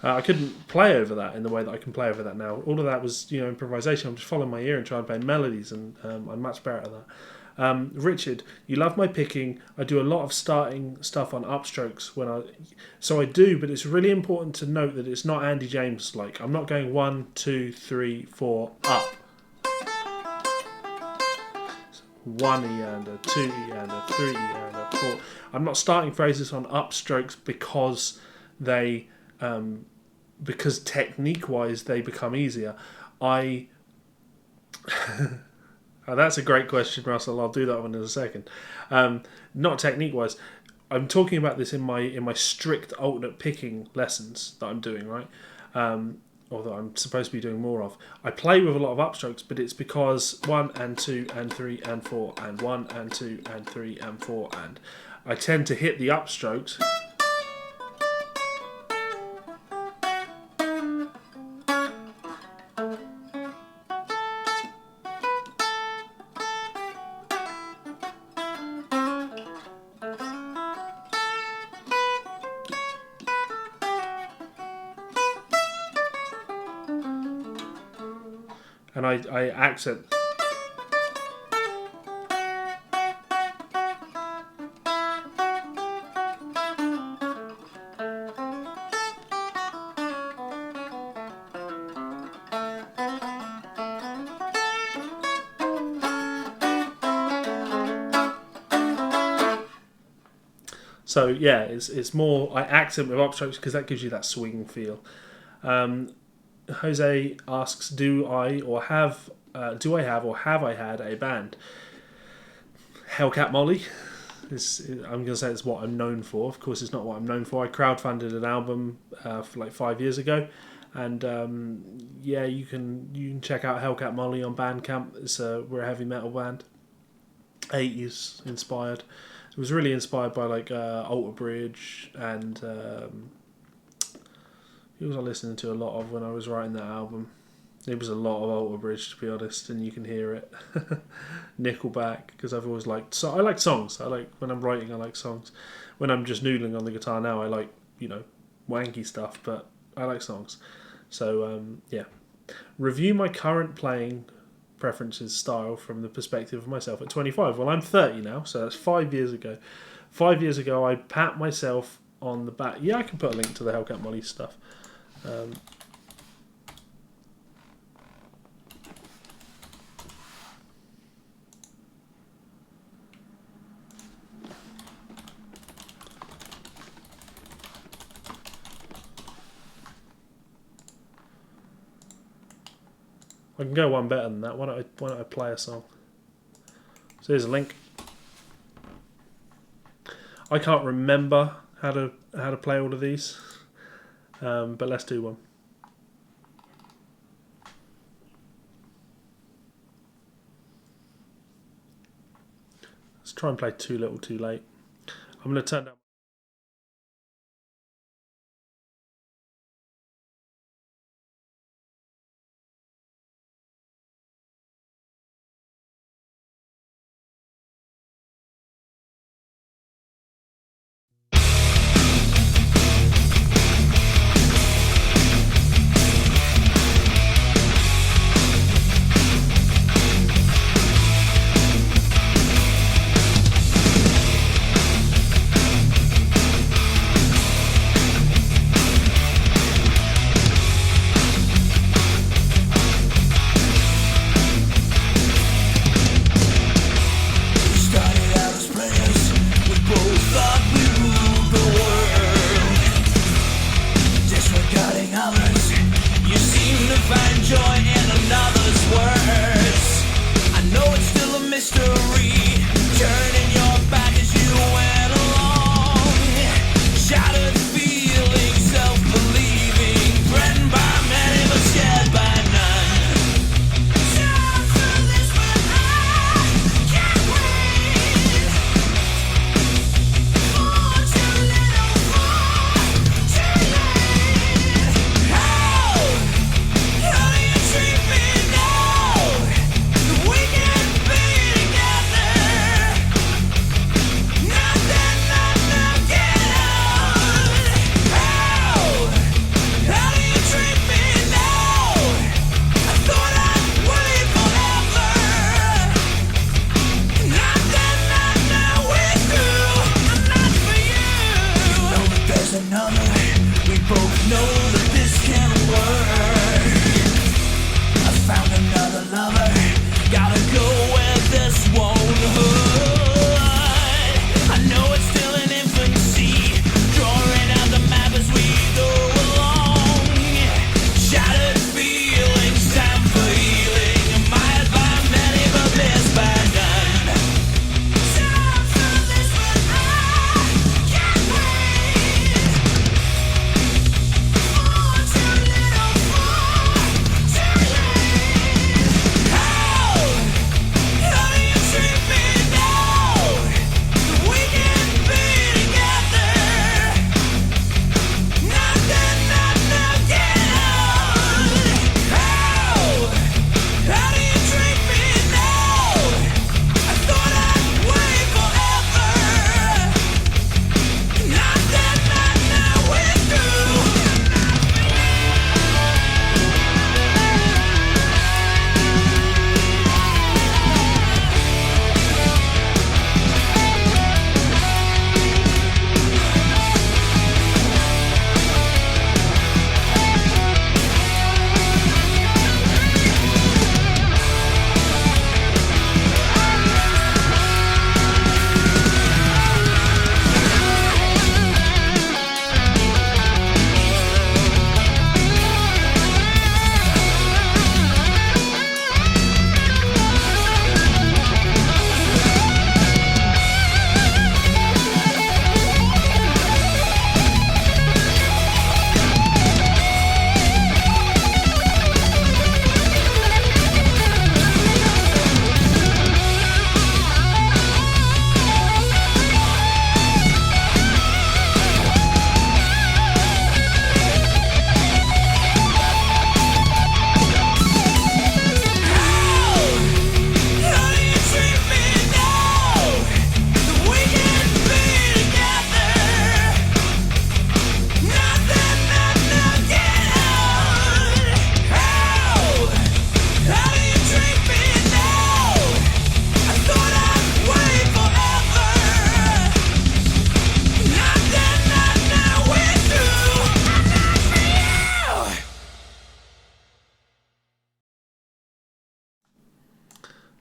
I couldn't play over that in the way that I can play over that now. All of that was, improvisation. I'm just following my ear and trying to play melodies, and I'm much better at that. Richard, you love my picking. I do a lot of starting stuff on upstrokes so I do, but it's really important to note that it's not Andy James like. I'm not going 1, 2, 3, 4 up. 1 E and a 2 E and a 3 E and a 4. I'm not starting phrases on upstrokes because they... because technique-wise they become easier. Oh, that's a great question, Russell. I'll do that one in a second. Not technique-wise. I'm talking about this in my strict alternate picking lessons that I'm doing, right? Or that I'm supposed to be doing more of. I play with a lot of upstrokes, but it's because 1 and 2 and 3 and 4 and 1 and 2 and 3 and 4 and I tend to hit the upstrokes. And I accent. So yeah, it's more I accent with upstrokes because that gives you that swing feel. Jose asks, do I have or have I had a band? Hellcat Molly. I'm going to say it's what I'm known for. Of course, it's not what I'm known for. I crowdfunded an album for like 5 years ago, and you can check out Hellcat Molly on Bandcamp. We're a heavy metal band, 80s inspired. It was really inspired by like Alter Bridge and Who was I listening to a lot of when I was writing that album? It was a lot of Alter Bridge, to be honest, and you can hear it. Nickelback, because I've always liked... So I like songs. I like when I'm writing, I like songs. When I'm just noodling on the guitar now, I like, wanky stuff, but I like songs. So, yeah. Review my current playing preferences style from the perspective of myself at 25. Well, I'm 30 now, so that's 5 years ago. 5 years ago, I pat myself on the back. Yeah, I can put a link to the Hellcat Molly stuff. I can go one better than that. Why don't I play a song? So here's a link. I can't remember how to play all of these, but let's do one. Let's try and play Too Little Too Late. I'm going to turn down.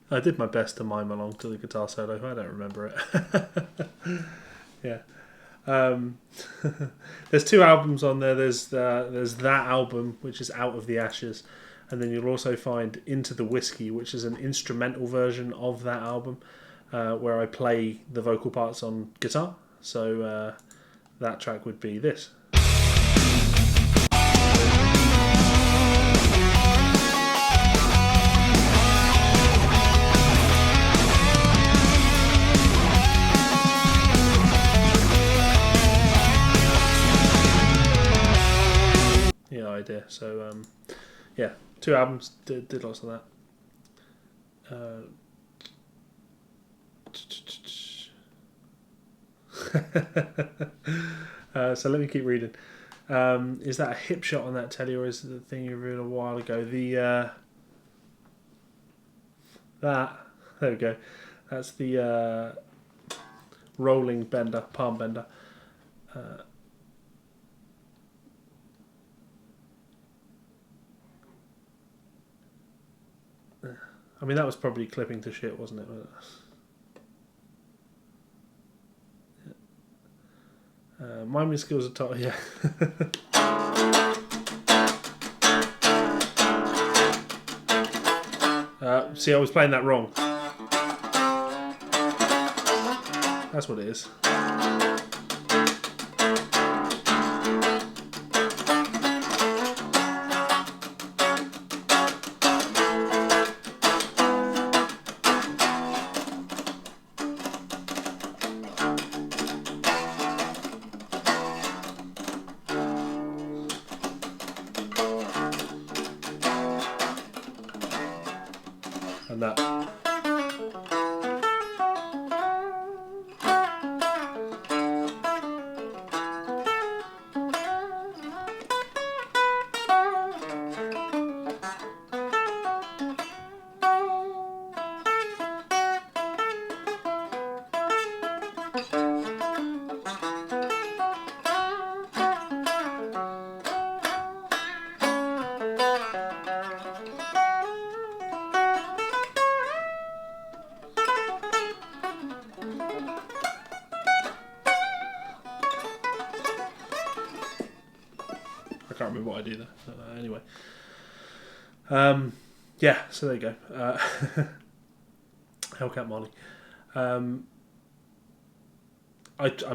I did my best to mime along to the guitar solo. I don't remember it. Yeah. There's 2 albums on there. There's that album, which is Out of the Ashes, and then you'll also find Into the Whiskey, which is an instrumental version of that album, where I play the vocal parts on guitar. So that track would be this. Yeah, idea. So yeah, 2 albums, did lots of that. So let me keep reading. Is that a hip shot on that telly, or is it the thing you read a while ago? There we go. That's the rolling bender, palm bender. I mean, that was probably clipping to shit, wasn't it? Miming skills are top, yeah. See, I was playing that wrong. That's what it is. And that. I can't remember what I do there. Anyway. Yeah, so there you go. Hellcat Molly. I'm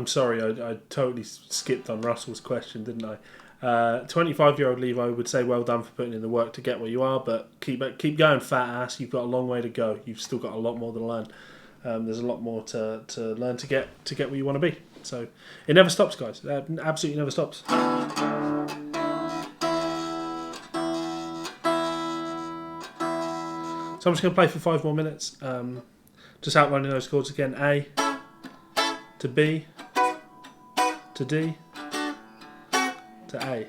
sorry, I totally skipped on Russell's question, didn't I? 25-year-old Levi would say well done for putting in the work to get where you are, but keep going, fat ass. You've got a long way to go. You've still got a lot more to learn. There's a lot more to learn to get where you want to be. So it never stops, guys. It absolutely never stops. So I'm just going to play for 5 more minutes, just outlining those chords again. A to B to D to A.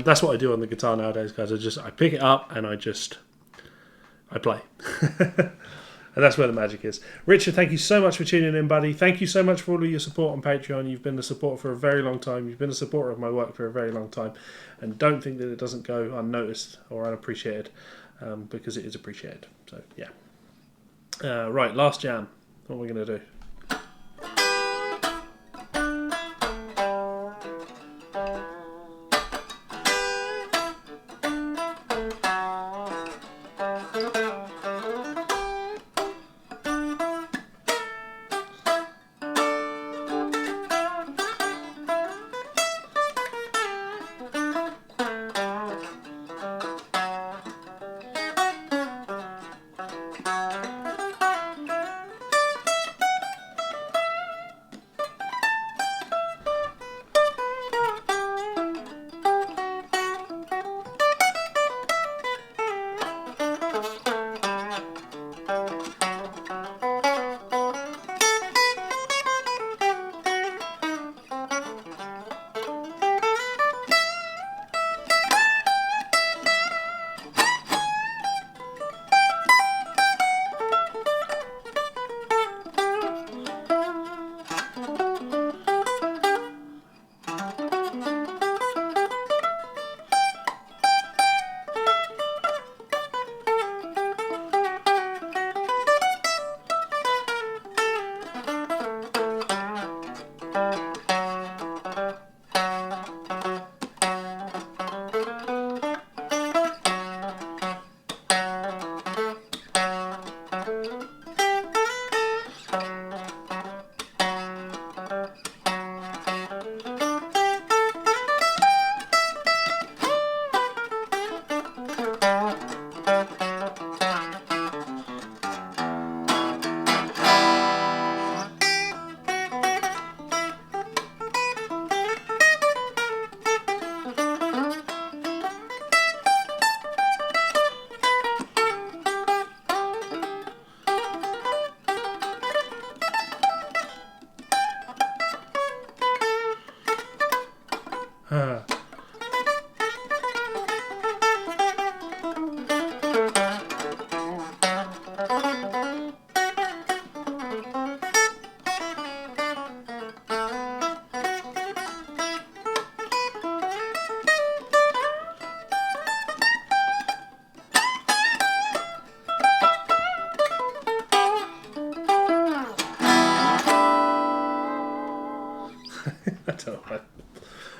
That's what I do on the guitar nowadays, guys. I pick it up and I play. And that's where the magic is. Richard, thank you so much for tuning in, buddy. Thank you so much for all of your support on Patreon. You've been a supporter for a very long time. You've been a supporter of my work for a very long time. And don't think that it doesn't go unnoticed or unappreciated, because it is appreciated. So, yeah. Right, last jam. What are we going to do?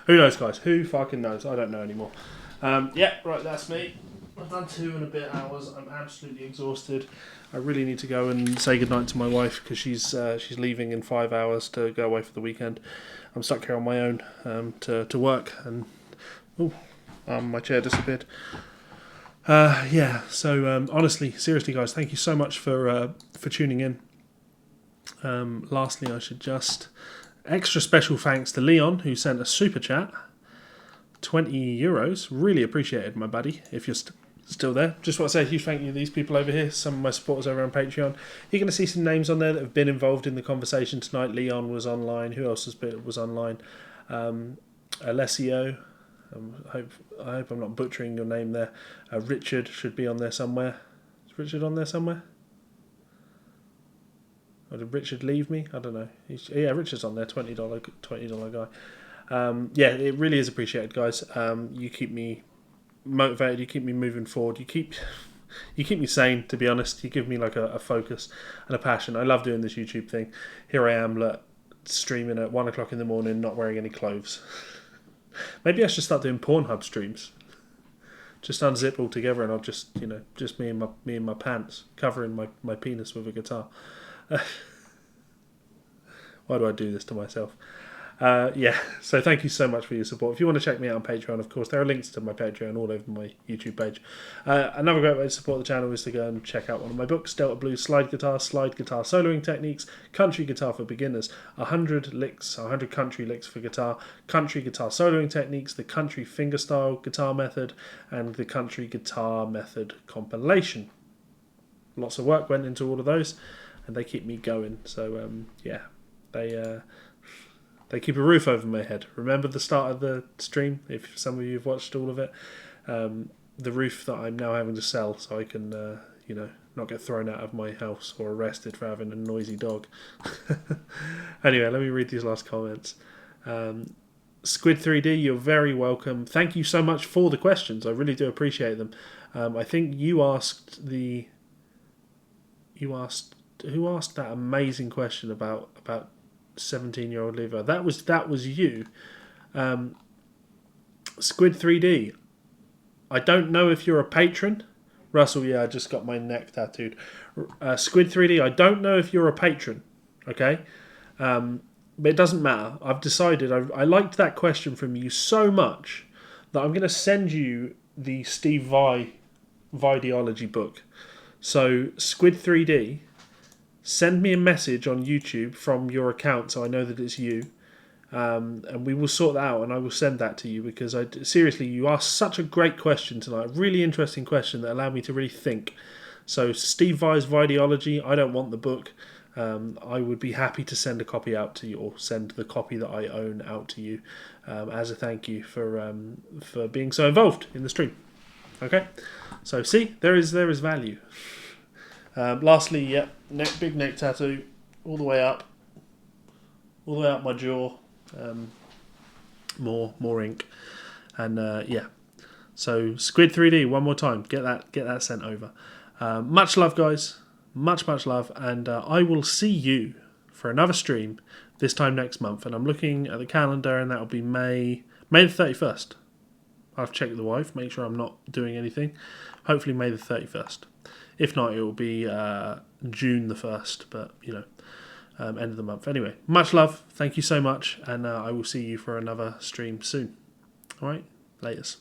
Who knows, guys? Who fucking knows? I don't know anymore. Yeah, right, that's me. I've done 2 and a bit hours. I'm absolutely exhausted. I really need to go and say goodnight to my wife because she's leaving in 5 hours to go away for the weekend. I'm stuck here on my own to work, and my chair disappeared. Yeah, so honestly, seriously, guys, thank you so much for tuning in. Lastly, I should just extra special thanks to Leon, who sent a super chat, €20. Really appreciated, my buddy. If you're still there, just want to say a huge thank you to these people over here, some of my supporters over on Patreon. You're going to see some names on there that have been involved in the conversation tonight. Leon was online. Who else was online? Alessio. I hope I'm not butchering your name there. Richard should be on there somewhere. Is Richard on there somewhere? Or did Richard leave me? I don't know. Yeah, Richard's on there. $20 guy. Yeah, it really is appreciated, guys. You keep me motivated. You keep me moving forward. You keep me sane. To be honest, you give me like a focus and a passion. I love doing this YouTube thing. Here I am, streaming at 1 o'clock in the morning, not wearing any clothes. Maybe I should start doing Pornhub streams. Just unzip all together, and I'll just me and my pants, covering my penis with a guitar. Why do I do this to myself? So thank you so much for your support. If you want to check me out on Patreon, of course, there are links to my Patreon all over my YouTube page. Another great way to support the channel is to go and check out one of my books, Delta Blues slide guitar soloing techniques, country guitar for beginners, 100 country licks for guitar, country guitar soloing techniques, the country fingerstyle guitar method, and the country guitar method compilation. Lots of work went into all of those, and they keep me going. So, They keep a roof over my head. Remember the start of the stream, if some of you have watched all of it? The roof that I'm now having to sell so I can, not get thrown out of my house or arrested for having a noisy dog. Anyway, let me read these last comments. Squid 3D, you're very welcome. Thank you so much for the questions. I really do appreciate them. I think who asked that amazing question about 17-year-old Levi? That was you. Squid 3D, I don't know if you're a patron. Russell, yeah, I just got my neck tattooed. Squid 3D, I don't know if you're a patron, okay? But it doesn't matter. I've decided, I liked that question from you so much that I'm going to send you the Steve Vai Videology book. So, Squid 3D, send me a message on YouTube from your account so I know that it's you, and we will sort that out, and I will send that to you, because seriously, you asked such a great question tonight, a really interesting question that allowed me to really think. So Steve Vai's Videology, I don't want the book. I would be happy to send a copy out to you, or send the copy that I own out to you, as a thank you for being so involved in the stream. Okay, so see, there is value. Lastly, big neck tattoo, all the way up my jaw, more ink, and So Squid 3D, one more time, get that sent over. Much love, guys, much love, and I will see you for another stream this time next month. And I'm looking at the calendar, and that will be May the 31st. I've checked with the wife, make sure I'm not doing anything. Hopefully May the 31st. If not, it will be June the 1st, but, end of the month. Anyway, much love. Thank you so much, and I will see you for another stream soon. All right, laters.